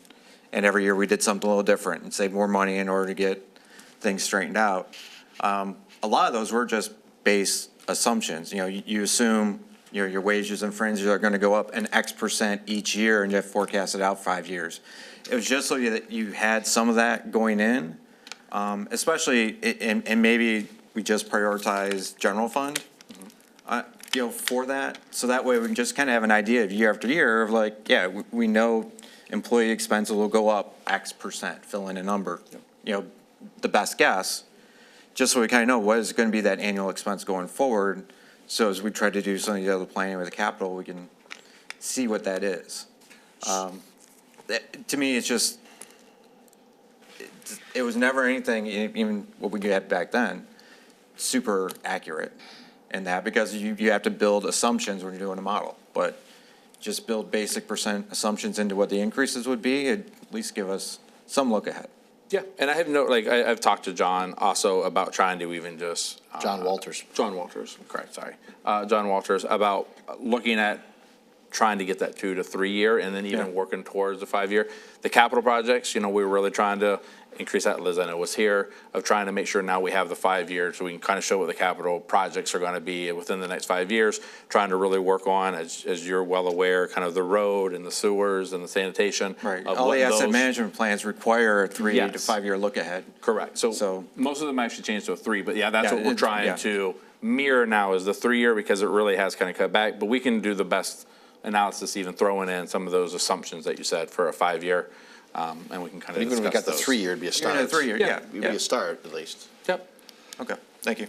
every year we did something a little different and saved more money in order to get things straightened out. A lot of those were just base assumptions. You know, you assume your wages and fringes are gonna go up an X percent each year, and you have forecasted out 5 years. It was just so that you had some of that going in, especially, and maybe we just prioritize general fund, you know, for that. So that way we can just kind of have an idea of year after year of like, yeah, we know employee expenses will go up X percent, fill in a number, you know, the best guess, just so we kind of know what is going to be that annual expense going forward. So as we try to do some of the other planning with the capital, we can see what that is. To me, it's just, it was never anything, even what we had back then, super accurate in that, because you have to build assumptions when you're doing a model. But just build basic percent assumptions into what the increases would be, at least give us some look ahead. yeah, and I have no, like, I've talked to John also about trying to even just. John Walters. John Walters, correct, sorry. John Walters, about looking at trying to get that 2 to 3 year and then even working towards the 5 year. The capital projects, you know, we were really trying to increase that. Liz, I know, was here, of trying to make sure now we have the 5 years so we can kind of show what the capital projects are going to be within the next 5 years, trying to really work on, as you're well aware, kind of the road and the sewers and the sanitation. Right, of all what the asset those- management plans require a 3 to Yes. 5 year look ahead. Correct. So So- most of them actually changed to a 3, but yeah, that's what we're yeah. trying to mirror now is the 3 year, because it really has kind of cut back. But we can do the best analysis, even throwing in some of those assumptions that you said for a 5 year. And we can kind of Even if we discuss got the those. 3 year, it'd be a start. Even a 3 year, yeah. It'd be a start, at least. Yep. Okay, thank you.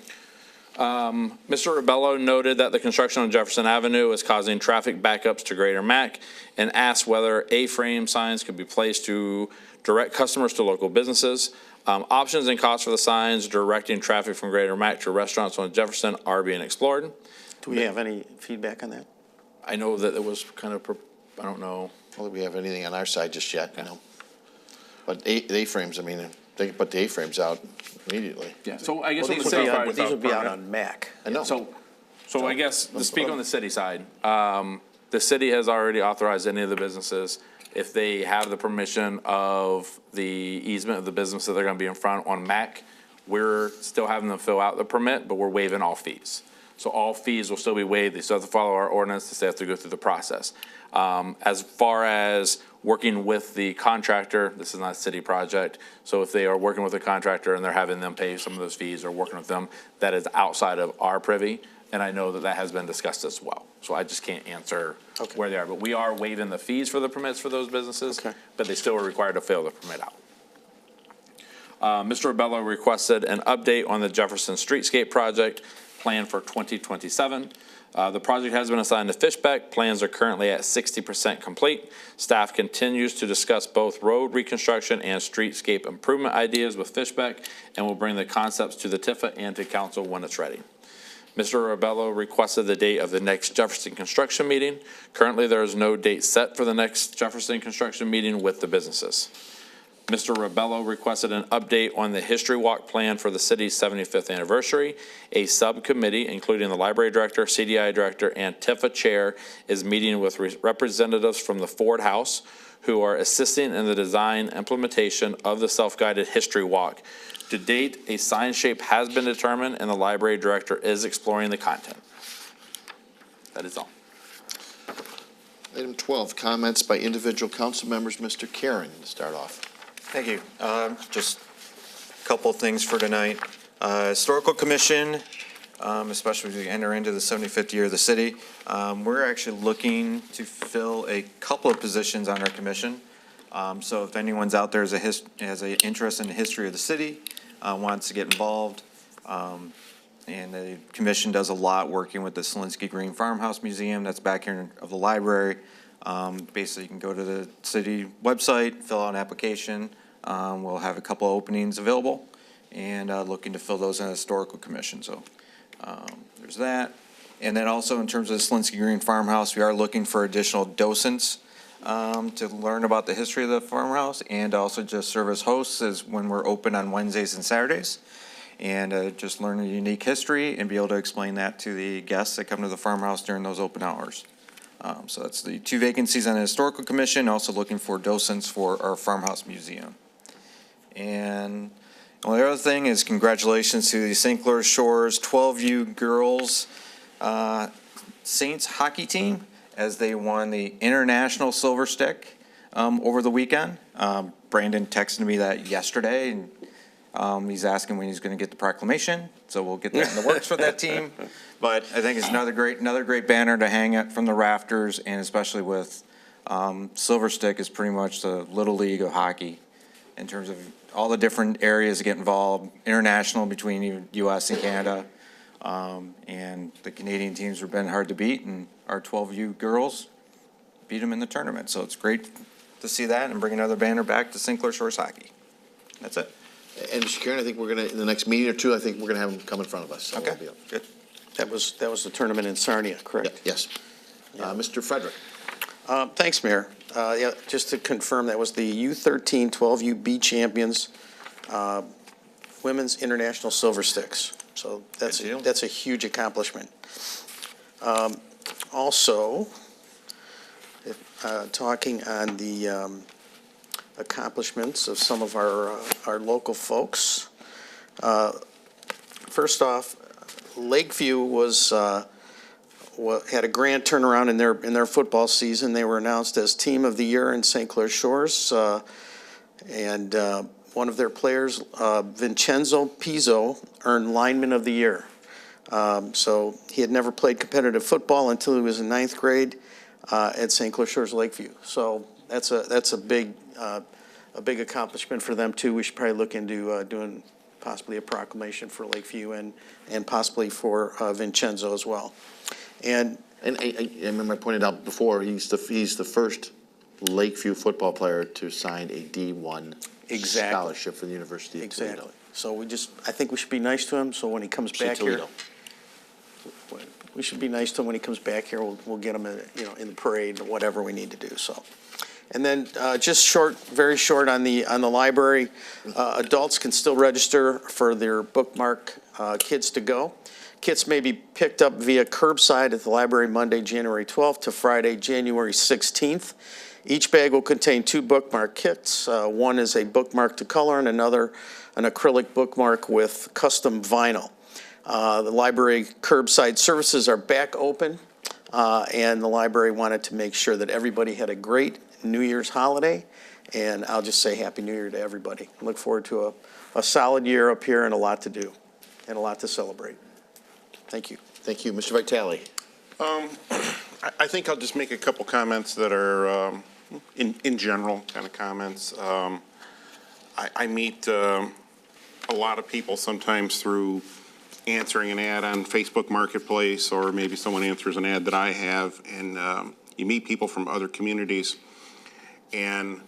Mr. Rebello noted that the construction on Jefferson Avenue is causing traffic backups to Greater Mac and asked whether A-frame signs could be placed to direct customers to local businesses. Options and costs for the signs directing traffic from Greater Mac to restaurants on Jefferson are being explored. Do we have any feedback on that? I know that it was kind of, I don't know. I don't think we have anything on our side just yet, you know. But the A-frames, I mean, they can put the A-frames out immediately. Yeah, so I guess Well, on the these city would be on, side. these would be out on Mac. I know. So I guess to speak on the city side, the city has already authorized any of the businesses, if they have the permission of the easement of the business that they're gonna be in front on Mac, we're still having them fill out the permit, but we're waiving all fees. So all fees will still be waived. They still have to follow our ordinance. They still have to go through the process. As far as working with the contractor, this is not a city project. So if they are working with a contractor and they're having them pay some of those fees or working with them, that is outside of our privy. And I know that that has been discussed as well. So I just can't answer where they are. But we are waiving the fees for the permits for those businesses, but they still are required to fill the permit out. Mr. Rebello requested an update on the Jefferson Streetscape project planned for 2027. The project has been assigned to Fishbeck. Plans are currently at 60% complete. Staff continues to discuss both road reconstruction and streetscape improvement ideas with Fishbeck and will bring the concepts to the TIFA and to council when it's ready. Mr. Rebello requested the date of the next Jefferson construction meeting. Currently, there is no date set for the next Jefferson construction meeting with the businesses. Mr. Rebello requested an update on the History Walk plan for the city's 75th anniversary. A subcommittee, including the library director, CDI director, and TIFA chair, is meeting with representatives from the Ford House who are assisting in the design implementation of the self-guided History Walk. To date, a sign shape has been determined, and the library director is exploring the content. That is all. Item 12, comments by individual council members. Mr. Karen, to start off. Thank you. Just a couple of things for tonight. Historical Commission, especially as we enter into the 75th year of the city, we're actually looking to fill a couple of positions on our commission. So if anyone's out there has an interest in the history of the city, wants to get involved, And the commission does a lot working with the Selinsky Green Farmhouse Museum that's back here of the library. Basically, you can go to the city website, fill out an application. We'll have a couple of openings available and looking to fill those in the historical commission. So there's that. And then also in terms of the Selinsky Green Farmhouse, we are looking for additional docents to learn about the history of the farmhouse and also just serve as hosts as when we're open on Wednesdays and Saturdays. And just learn a unique history and be able to explain that to the guests that come to the farmhouse during those open hours. So that's the 2 vacancies on the Historical Commission, also looking for docents for our Farmhouse Museum. And the only other thing is congratulations to the St. Clair Shores 12U girls Saints hockey team as they won the International Silver Stick over the weekend. Brandon texted me that yesterday, and he's asking when he's going to get the proclamation, so we'll get that in the works for that team. But I think it's another great banner to hang it from the rafters, and especially with Silver Stick is pretty much the Little League of hockey in terms of all the different areas that get involved, international between U.S. and Canada. And the Canadian teams have been hard to beat, and our 12U girls beat them in the tournament. So it's great to see that and bring another banner back to St. Clair Shores hockey. That's it. And Mr. Karen, I think we're going to, in the next meeting or two, I think we're going to have them come in front of us. So Okay, we'll be up. good. That was the tournament in Sarnia, correct? Yes. Mr. Frederick. Thanks, Mayor. Yeah, just to confirm, that was the U13 12U B champions, women's international silver sticks. So that's a huge accomplishment. Also, talking on the accomplishments of some of our local folks. First off, Lakeview had a grand turnaround in their football season. They were announced as Team of the Year in St. Clair Shores, and one of their players, Vincenzo Pizzo, earned Lineman of the Year. So he had never played competitive football until he was in 9th grade at St. Clair Shores Lakeview. So that's a big accomplishment for them too. We should probably look into doing possibly a proclamation for Lakeview and possibly for Vincenzo as well. And I remember I pointed out before, he's the first Lakeview football player to sign a D1 scholarship for the University of Toledo. So I think we should be nice to him. So when he comes back here, we should be nice to him when he comes back here. We'll get him in the parade or whatever we need to do. So. And then just very short on the library, adults can still register for their bookmark Kids to Go. Kits may be picked up via curbside at the library Monday, January 12th to Friday, January 16th. Each bag will contain 2 bookmark kits. One is a bookmark to color and another an acrylic bookmark with custom vinyl. The library curbside services are back open, and the library wanted to make sure that everybody had a great New Year's holiday, and I'll just say Happy New Year to everybody. I look forward to a solid year up here and a lot to do and a lot to celebrate. Thank you. Thank you. Mr. Vitale. I think I'll just make a couple comments that are in general kind of comments. I meet a lot of people sometimes through answering an ad on Facebook Marketplace, or maybe someone answers an ad that I have, and you meet people from other communities. And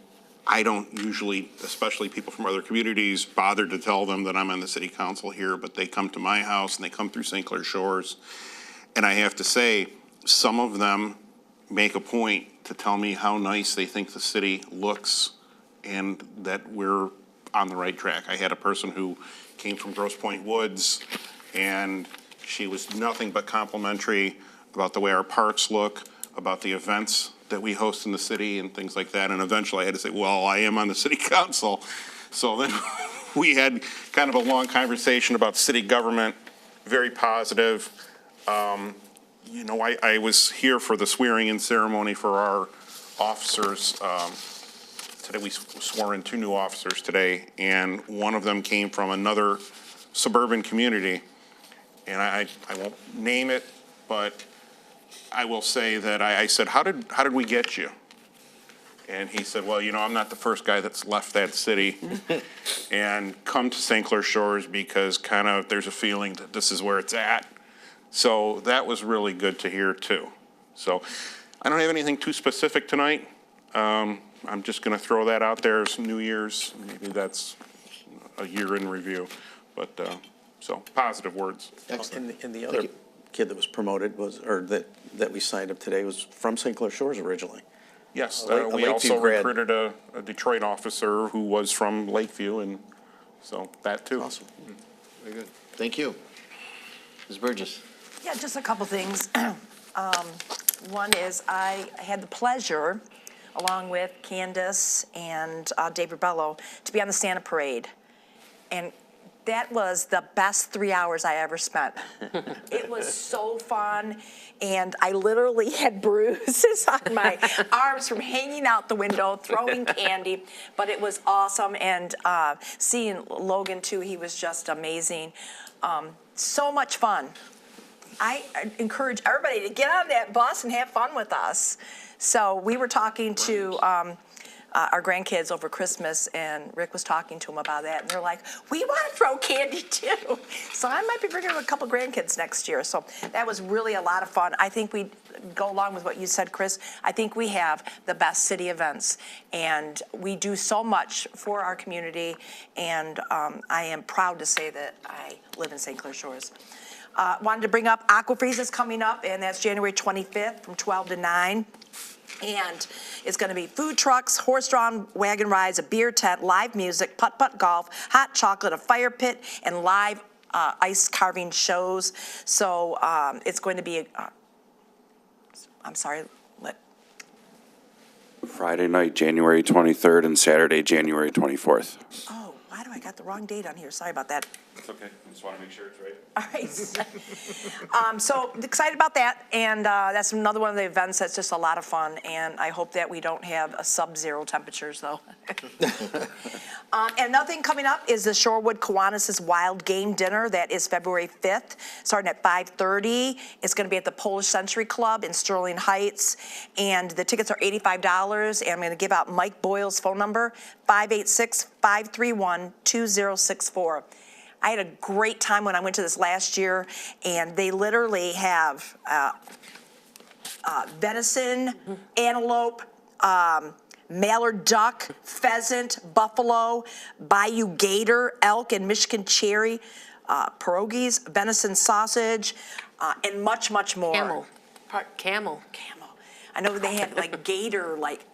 I don't usually, especially people from other communities, bother to tell them that I'm on the city council here, but they come to my house and they come through St. Clair Shores. And I have to say, some of them make a point to tell me how nice they think the city looks and that we're on the right track. I had a person who came from Grosse Pointe Woods, and she was nothing but complimentary about the way our parks look, about the events that we host in the city and things like that. And eventually I had to say, well, I am on the city council. So then we had kind of a long conversation about city government, very positive. I was here for the swearing-in ceremony for our officers. Today we swore in 2 new officers today, and one of them came from another suburban community. And I won't name it, but I will say that I said, how did we get you? And he said, well, I'm not the first guy that's left that city and come to St. Clair Shores because kind of there's a feeling that this is where it's at. So that was really good to hear too. So I don't have anything too specific tonight. I'm just going to throw that out there as New Year's. Maybe that's a year in review. But so positive words. Excellent. And the other kid that was promoted that we signed up today was from St. Clair Shores originally. Yes, A we also Lakeview grad. recruited a Detroit officer who was from Lakeview, and so that too. Awesome. Very good. Thank you. Ms. Burgess. Yeah, just a couple things. One is I had the pleasure, along with Candace and David Bello, to be on the Santa Parade. And that was the best 3 hours I ever spent. It was so fun, and I literally had bruises on my arms from hanging out the window, throwing candy, but it was awesome. And seeing Logan, too, he was just amazing. So much fun. I encourage everybody to get on that bus and have fun with us. So we were talking to our grandkids over Christmas, and Rick was talking to them about that, and they're like, we want to throw candy too. So I might be bringing a couple grandkids next year. So that was really a lot of fun. I think we go along with what you said, Chris. I think we have the best city events, and we do so much for our community, and I am proud to say that I live in St. Clair Shores. Wanted to bring up Aquafreeze is coming up, and that's January 25th from 12 to 9. And it's going to be food trucks, horse-drawn wagon rides, a beer tent, live music, putt-putt golf, hot chocolate, a fire pit, and live ice carving shows. So it's going to be, Friday night, January 23rd, and Saturday, January 24th. Oh, why do I got the wrong date on here? Sorry about that. It's okay. I just want to make sure it's right. All right. So excited about that, and that's another one of the events that's just a lot of fun, and I hope that we don't have a sub-zero temperatures, though. And another thing coming up is the Shorewood Kiwanis' Wild Game Dinner. That is February 5th, starting at 5:30. It's going to be at the Polish Century Club in Sterling Heights, and the tickets are $85, and I'm going to give out Mike Boyle's phone number, 586-531-2064. I had a great time when I went to this last year, and they literally have venison, antelope, mallard duck, pheasant, buffalo, bayou gator, elk, and Michigan cherry, pierogies, venison sausage, and much, much more. Camel. I know they had like gator, like,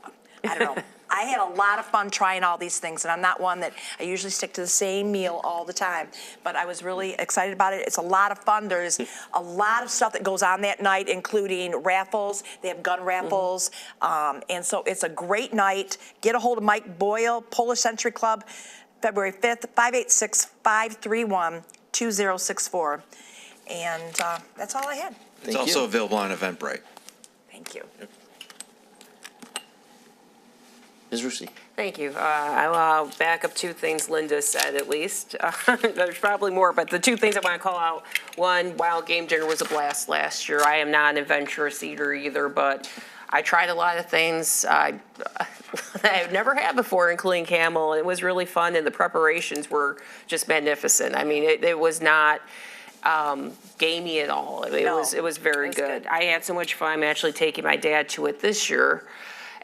I don't know. I had a lot of fun trying all these things, and I'm not one that I usually stick to the same meal all the time, but I was really excited about it. It's a lot of fun. There's a lot of stuff that goes on that night, including raffles. They have gun raffles, and so it's a great night. Get a hold of Mike Boyle, Polish Century Club, February 5th, 586-531-2064. And that's all I had. It's also available on Eventbrite. Thank you. Ms. Rusi. Thank you. I'll back up two things Linda said, at least. There's probably more, but the two things I want to call out. One, Wild Game Dinner was a blast last year. I am not an adventurous eater either, but I tried a lot of things that I've never had before, including camel. It was really fun, and the preparations were just magnificent. I mean, it was not gamey at all. I mean, it was very good. I had so much fun. I'm actually taking my dad to it this year.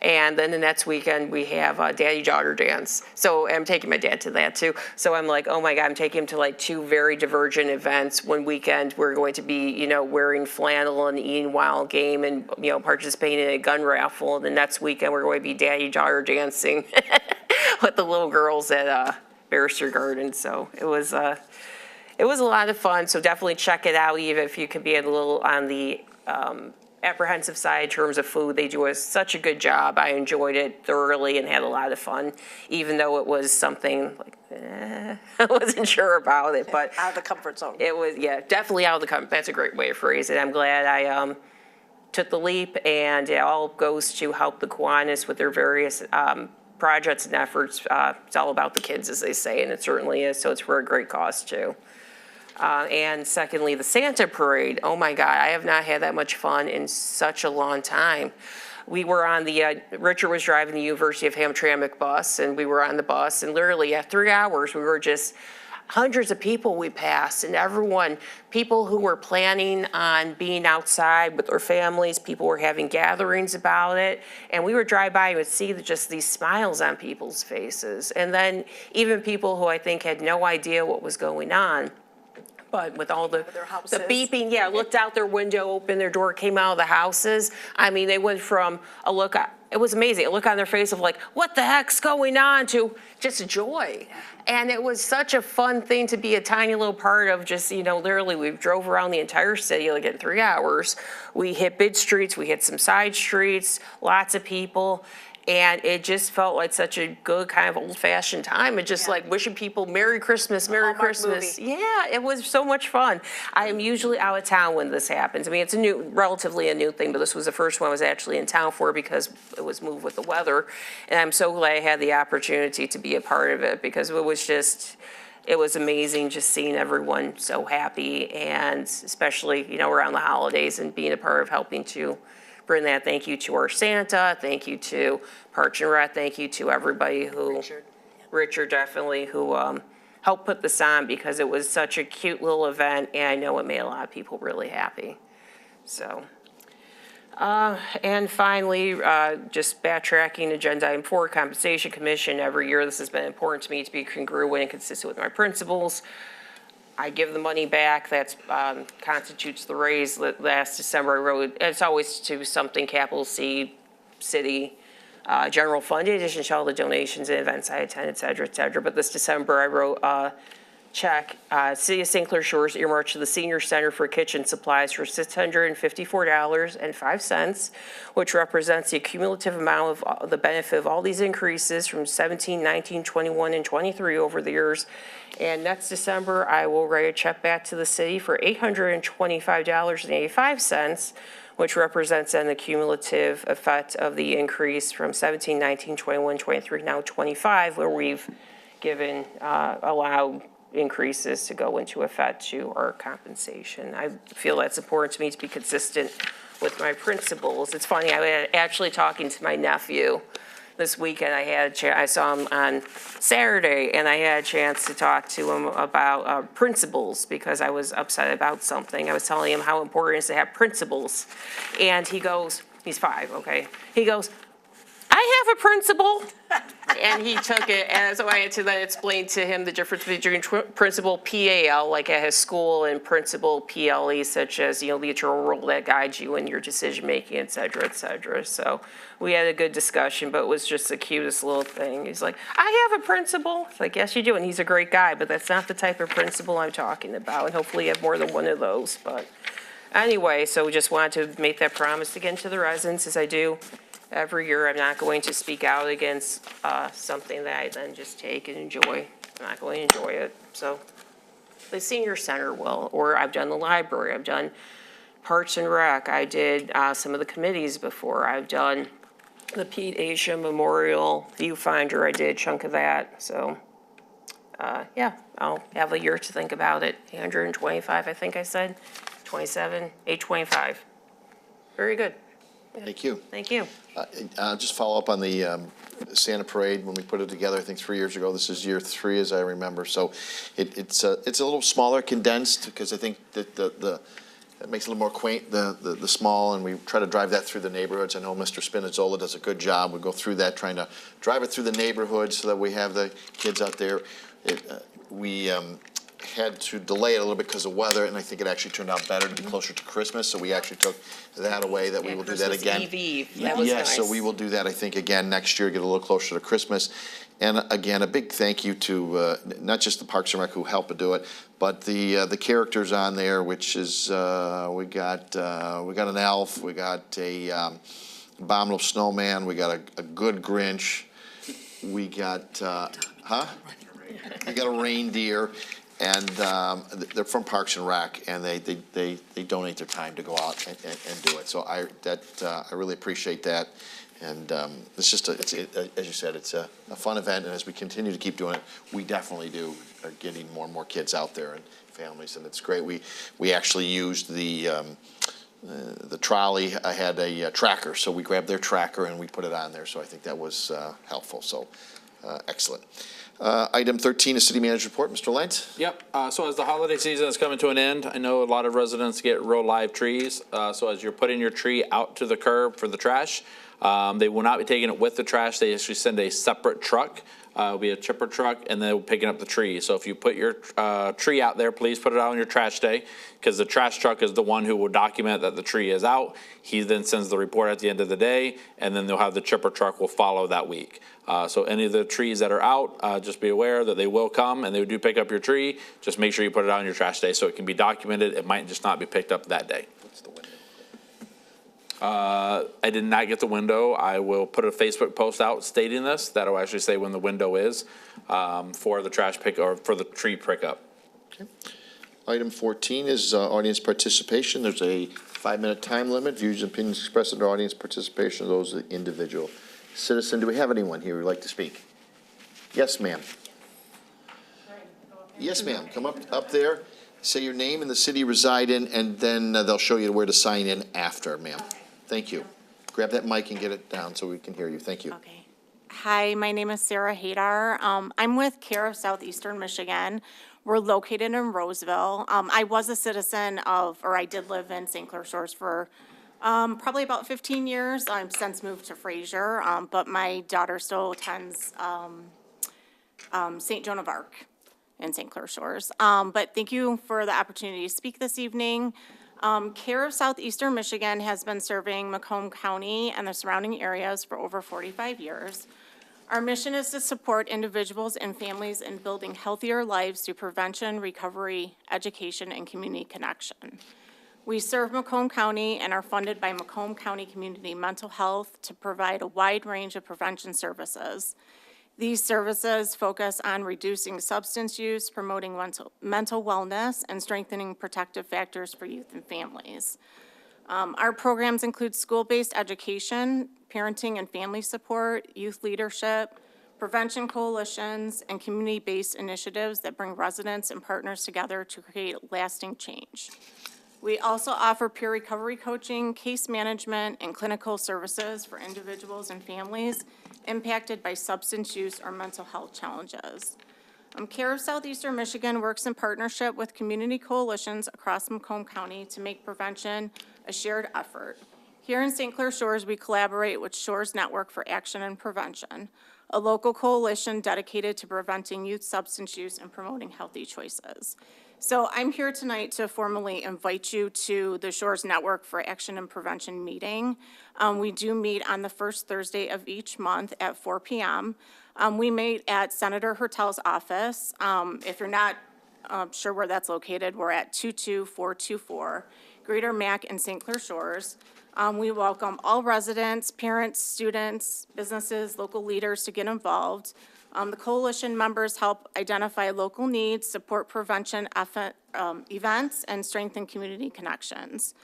And then the next weekend, we have Daddy-Daughter Dance. So I'm taking my dad to that, too. So I'm like, oh, my God, I'm taking him to, like, two very divergent events. One weekend, we're going to be, wearing flannel and eating wild game and, participating in a gun raffle. And the next weekend, we're going to be Daddy-Daughter dancing with the little girls at Barrister Garden. So it was a lot of fun. So definitely check it out, even if you could be a little on the apprehensive side in terms of food. They do such a good job. I enjoyed it thoroughly and had a lot of fun, even though it was something like, I wasn't sure about it, but out of the comfort zone. It was, definitely out of the comfort. That's a great way to phrase it. I'm glad I took the leap, and it all goes to help the Kiwanis with their various projects and efforts. It's all about the kids, as they say, and it certainly is. So it's for a great cause too. And secondly, the Santa Parade. Oh my God, I have not had that much fun in such a long time. we were on the, Richard was driving the University of Hamtramck bus, and we were on the bus, and literally at 3 hours, we were just hundreds of people we passed, and everyone, people who were planning on being outside with their families, people were having gatherings about it, and we would drive by and would see just these smiles on people's faces. And then even people who I think had no idea what was going on, but with all the beeping, yeah, looked out their window, opened their door, came out of the houses. I mean, they went from a look, it was amazing, a look on their face of like, what the heck's going on, to just joy. And it was such a fun thing to be a tiny little part of. Just, you know, literally we drove around the entire city like in 3 hours. We hit big streets, we hit some side streets, lots of people. And it just felt like such a good kind of old-fashioned time, and just like wishing people Merry Christmas, Merry Christmas. Yeah, it was so much fun. I am usually out of town when this happens. I mean, it's relatively a new thing, but this was the first one I was actually in town for because it was moved with the weather. And I'm so glad I had the opportunity to be a part of it, because it was amazing just seeing everyone so happy, and especially, you know, around the holidays, and being a part of helping to bring that. Thank you to our Santa, thank you to Parks and Rec, thank you to everybody who, Richard definitely, who helped put this on, because it was such a cute little event, and I know it made a lot of people really happy. So, and finally, just backtracking, agenda item 4, Compensation Commission. Every year this has been important to me to be congruent and consistent with my principles. I give the money back. That constitutes the raise. Last December I wrote, it's always to something capital C, city, general fund, in addition to all the donations and events I attend, et cetera, et cetera. But this December I wrote a check, City of St. Clair Shores earmarked to the Senior Center for kitchen supplies for $654.05, which represents the cumulative amount of the benefit of all these increases from 17, 19, 21, and 23 over the years. And next December, I will write a check back to the city for $825.85, which represents then the cumulative effect of the increase from 17, 19, 21, 23, now 25, where we've given, allowed increases to go into effect to our compensation. I feel that's important to me to be consistent with my principles. It's funny, I was actually talking to my nephew this weekend. I saw him on Saturday, and I had a chance to talk to him about principles, because I was upset about something. I was telling him how important it is to have principles. And he goes, he's 5, okay? He goes, I have a principal. And he took it, and so I had to then explain to him the difference between principal PAL, like at his school, and principal PLE, such as, you know, the eternal rule that guides you in your decision-making, et cetera, et cetera. So we had a good discussion, but it was just the cutest little thing. He's like, I have a principal. It's like, yes, you do, and he's a great guy, but that's not the type of principal I'm talking about, and hopefully you have more than one of those. But anyway, so we just wanted to make that promise again to the residents, as I do every year. I'm not going to speak out against something that I then just take and enjoy. I'm not going to enjoy it. So the senior center will, or I've done the library, I've done Parks and Rec, I did some of the committees before, I've done the Pete Asia Memorial Viewfinder, I did a chunk of that. So yeah, I'll have a year to think about it. 125, I think I said, 27, 825. Very good. Thank you. Thank you. I'll just follow up on the Santa Parade when we put it together, I think 3 years ago. This is year 3, as I remember. So it's a little smaller, condensed, because I think that it makes it a little more quaint, the small, and we try to drive that through the neighborhoods. I know Mr. Spinazzola does a good job. We go through that, trying to drive it through the neighborhoods so that we have the kids out there. We had to delay it a little bit because of weather, and I think it actually turned out better to be closer to Christmas, so we actually took that away, that we will do that again. Christmas Eve. That was nice. So we will do that, I think, again next year, get a little closer to Christmas. And again, a big thank you to not just the Parks and Rec who helped do it, but the characters on there, which is we got an elf, we got a abominable snowman, we got a good Grinch, we got we got a reindeer. And they're from Parks and Rec, and they donate their time to go out and do it. So I really appreciate that. And it's just as you said, it's a fun event. And as we continue to keep doing it, we definitely are getting more and more kids out there and families, and it's great. We actually used the the trolley had a tracker, so we grabbed their tracker and we put it on there, so I think that was helpful, so excellent. Item 13 is City Manager Report. Mr. Lent? Yep, so as the holiday season is coming to an end, I know a lot of residents get real live trees. So as you're putting your tree out to the curb for the trash, they will not be taking it with the trash. They actually send a separate truck. It'll be a chipper truck, and they'll picking up the tree. So if you put your tree out there, please put it out on your trash day, because the trash truck is the one who will document that the tree is out. He then sends the report at the end of the day, and then they'll have the chipper truck will follow that week. So any of the trees that are out, just be aware that they will come, and they do pick up your tree. Just make sure you put it out on your trash day so it can be documented. It might just not be picked up that day. I did not get the window. I will put a Facebook post out stating this. That'll actually say when the window is for the trash pick or for the tree pickup. Okay. Item 14 is audience participation. There's a 5-minute time limit. Views and opinions expressed in audience participation of those of the individual citizen. Do we have anyone here who would like to speak? Yes, ma'am. Yes, ma'am. Come up there. Say your name and the city you reside in, and then they'll show you where to sign in after, ma'am. Thank you. Grab that mic and get it down so we can hear you. Thank you. Okay. Hi, my name is Sarah Hadar. I'm with Clair of Southeastern Michigan. We're located in Roseville. I was a citizen of, or I did live in St. Clair Shores for probably about 15 years. I've since moved to Fraser, but my daughter still attends St. Joan of Arc in St. Clair Shores. But thank you for the opportunity to speak this evening. Clair of Southeastern Michigan has been serving Macomb County and the surrounding areas for over 45 years. Our mission is to support individuals and families in building healthier lives through prevention, recovery, education, and community connection. We serve Macomb County and are funded by Macomb County Community Mental Health to provide a wide range of prevention services. These services focus on reducing substance use, promoting mental wellness, and strengthening protective factors for youth and families. Our programs include school-based education, parenting and family support, youth leadership, prevention coalitions, and community-based initiatives that bring residents and partners together to create lasting change. We also offer peer recovery coaching, case management, and clinical services for individuals and families impacted by substance use or mental health challenges. Clair of Southeastern Michigan works in partnership with community coalitions across Macomb County to make prevention a shared effort. Here in St. Clair Shores, we collaborate with Shores Network for Action and Prevention, a local coalition dedicated to preventing youth substance use and promoting healthy choices. So I'm here tonight to formally invite you to the Shores Network for Action and Prevention meeting. We do meet on the first Thursday of each month at 4 p.m. We meet at Senator Hertel's office. If you're not sure where that's located, we're at 22424 Greater Mac in St. Clair Shores. We welcome all residents, parents, students, businesses, local leaders to get involved. The coalition members help identify local needs, support prevention events, and strengthen community connections.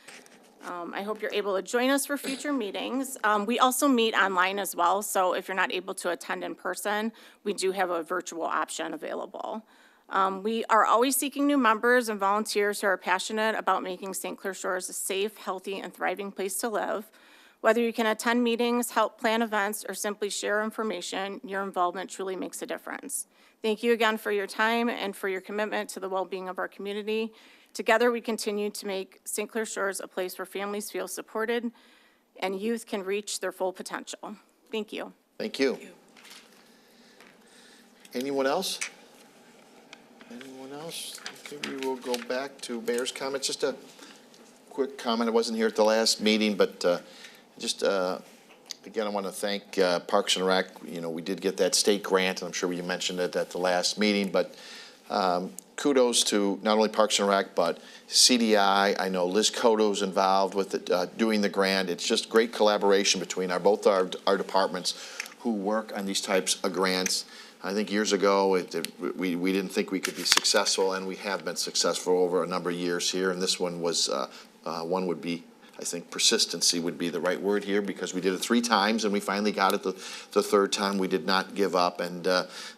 I hope you're able to join us for future meetings. We also meet online as well, so if you're not able to attend in person, we do have a virtual option available. We are always seeking new members and volunteers who are passionate about making St. Clair Shores a safe, healthy, and thriving place to live. Whether you can attend meetings, help plan events, or simply share information, your involvement truly makes a difference. Thank you again for your time and for your commitment to the well-being of our community. Together, we continue to make St. Clair Shores a place where families feel supported and youth can reach their full potential. Thank you. Thank you. Anyone else? Anyone else? Okay, we will go back to Mayor's comments. Just a quick comment. I wasn't here at the last meeting, but again, I want to thank Parks and Rec. You know, we did get that state grant, and I'm sure you mentioned it at the last meeting, but kudos to not only Parks and Rec, but CDI. I know Liz Coto's involved with it, doing the grant. It's just great collaboration between both our departments who work on these types of grants. I think years ago, we didn't think we could be successful, and we have been successful over a number of years here, and this one was, one would be, I think persistency would be the right word here, because we did it 3 times and we finally got it the 3rd time. We did not give up, and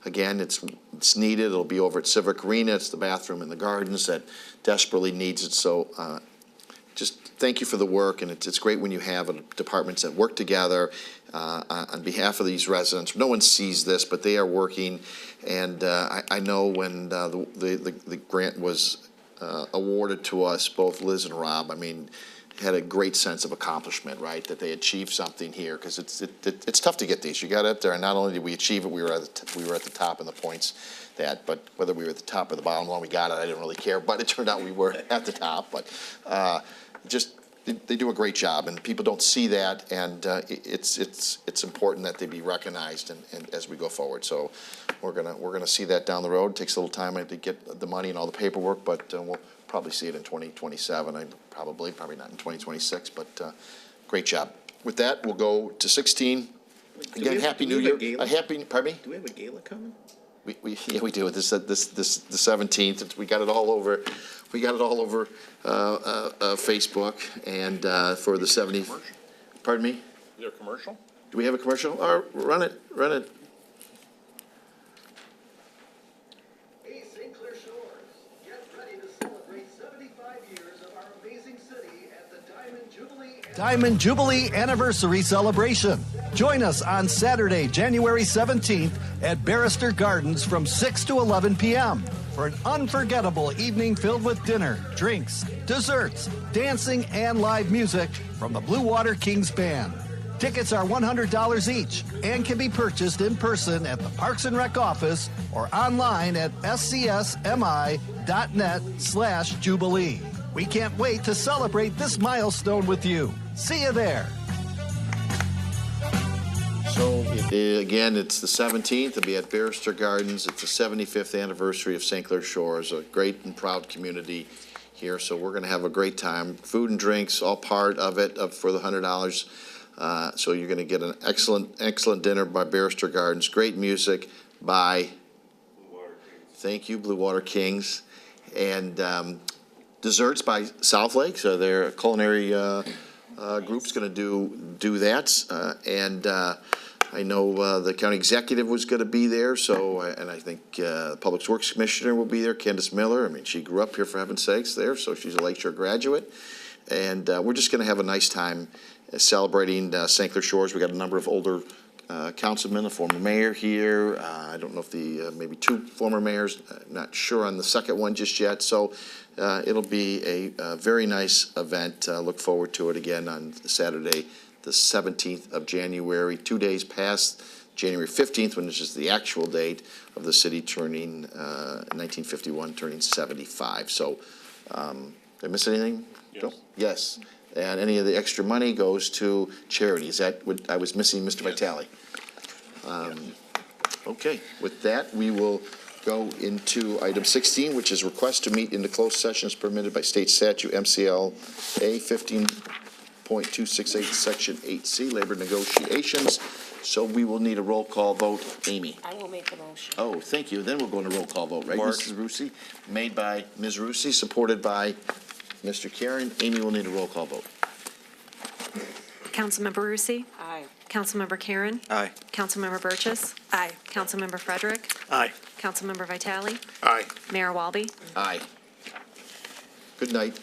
again, it's needed. It'll be over at Civic Arena. It's the bathroom in the gardens that desperately needs it, so just thank you for the work, and it's great when you have departments that work together on behalf of these residents. No one sees this, but they are working, and I know when the grant was awarded to us, both Liz and Rob, I mean, had a great sense of accomplishment, right? That they achieved something here, because it's tough to get these. You got up there, and not only did we achieve it, we were at the top in the points. But whether we were at the top or the bottom, when we got it, I didn't really care. But it turned out we were at the top. But they do a great job, and people don't see that, and it's important that they be recognized and as we go forward. So we're gonna see that down the road. It takes a little time to get the money and all the paperwork, but we'll probably see it in 2027. Probably not in 2026. But great job. With that, we'll go to 16. Again, Happy New Year. Pardon me? Do we have a gala coming? Yeah, we do. This the 17th. We got it all over. We got it all over Facebook and for the 70th. Pardon me? Is there a commercial? Do we have a commercial? Or run it. Hey, St. Clair Shores, get ready to celebrate 75 years of our amazing city at the Diamond Jubilee Anniversary Celebration. Join us on Saturday, January 17th at Barrister Gardens from 6 to 11 p.m. for an unforgettable evening filled with dinner, drinks, desserts, dancing, and live music from the Blue Water Kings Band. Tickets are $100 each and can be purchased in person at the Parks and Rec office or online at scsmi.net/Jubilee. We can't wait to celebrate this milestone with you. See you there. So again, it's the 17th. It'll be at Barrister Gardens. It's the 75th anniversary of St. Clair Shores, a great and proud community here. So we're going to have a great time. Food and drinks, all part of it, for the $100. So you're going to get an excellent dinner by Barrister Gardens. Great music by Thank you, Blue Water Kings, and desserts by South Lake. So their culinary group's going to do that, and I know the county executive was going to be there. So, and I think the Public Works Commissioner will be there, Candace Miller. I mean, she grew up here, for heaven's sakes, there, so she's a Lakeshore graduate, and we're just going to have a nice time celebrating St. Clair Shores. We got a number of older councilmen, a former mayor here. I don't know if maybe two former mayors. Not sure on the second one just yet. So it'll be a very nice event. Look forward to it again on Saturday, the 17th of January, 2 days past January 15th, when this is the actual date of the city turning 1951, turning 75. So did I miss anything? Yes. Yes. And any of the extra money goes to charity. Is that what I was missing, Mr. Vitale? Okay, with that, we will go into item 16, which is request to meet in the closed session as permitted by state statute MCLA 15.268, section 8C, labor negotiations. So we will need a roll call vote. Amy? I will make the motion. Oh, thank you. Then we'll go into roll call vote, right, Mark. Mrs. Rusi? Made by Ms. Rusi, supported by Mr. Karen. Amy will need a roll call vote. Councilmember Rusi? Aye. Councilmember Karen? Aye. Councilmember Burgess? Aye. Councilmember Frederick? Aye. Councilmember Vitale? Aye. Mayor Walby? Aye. Good night.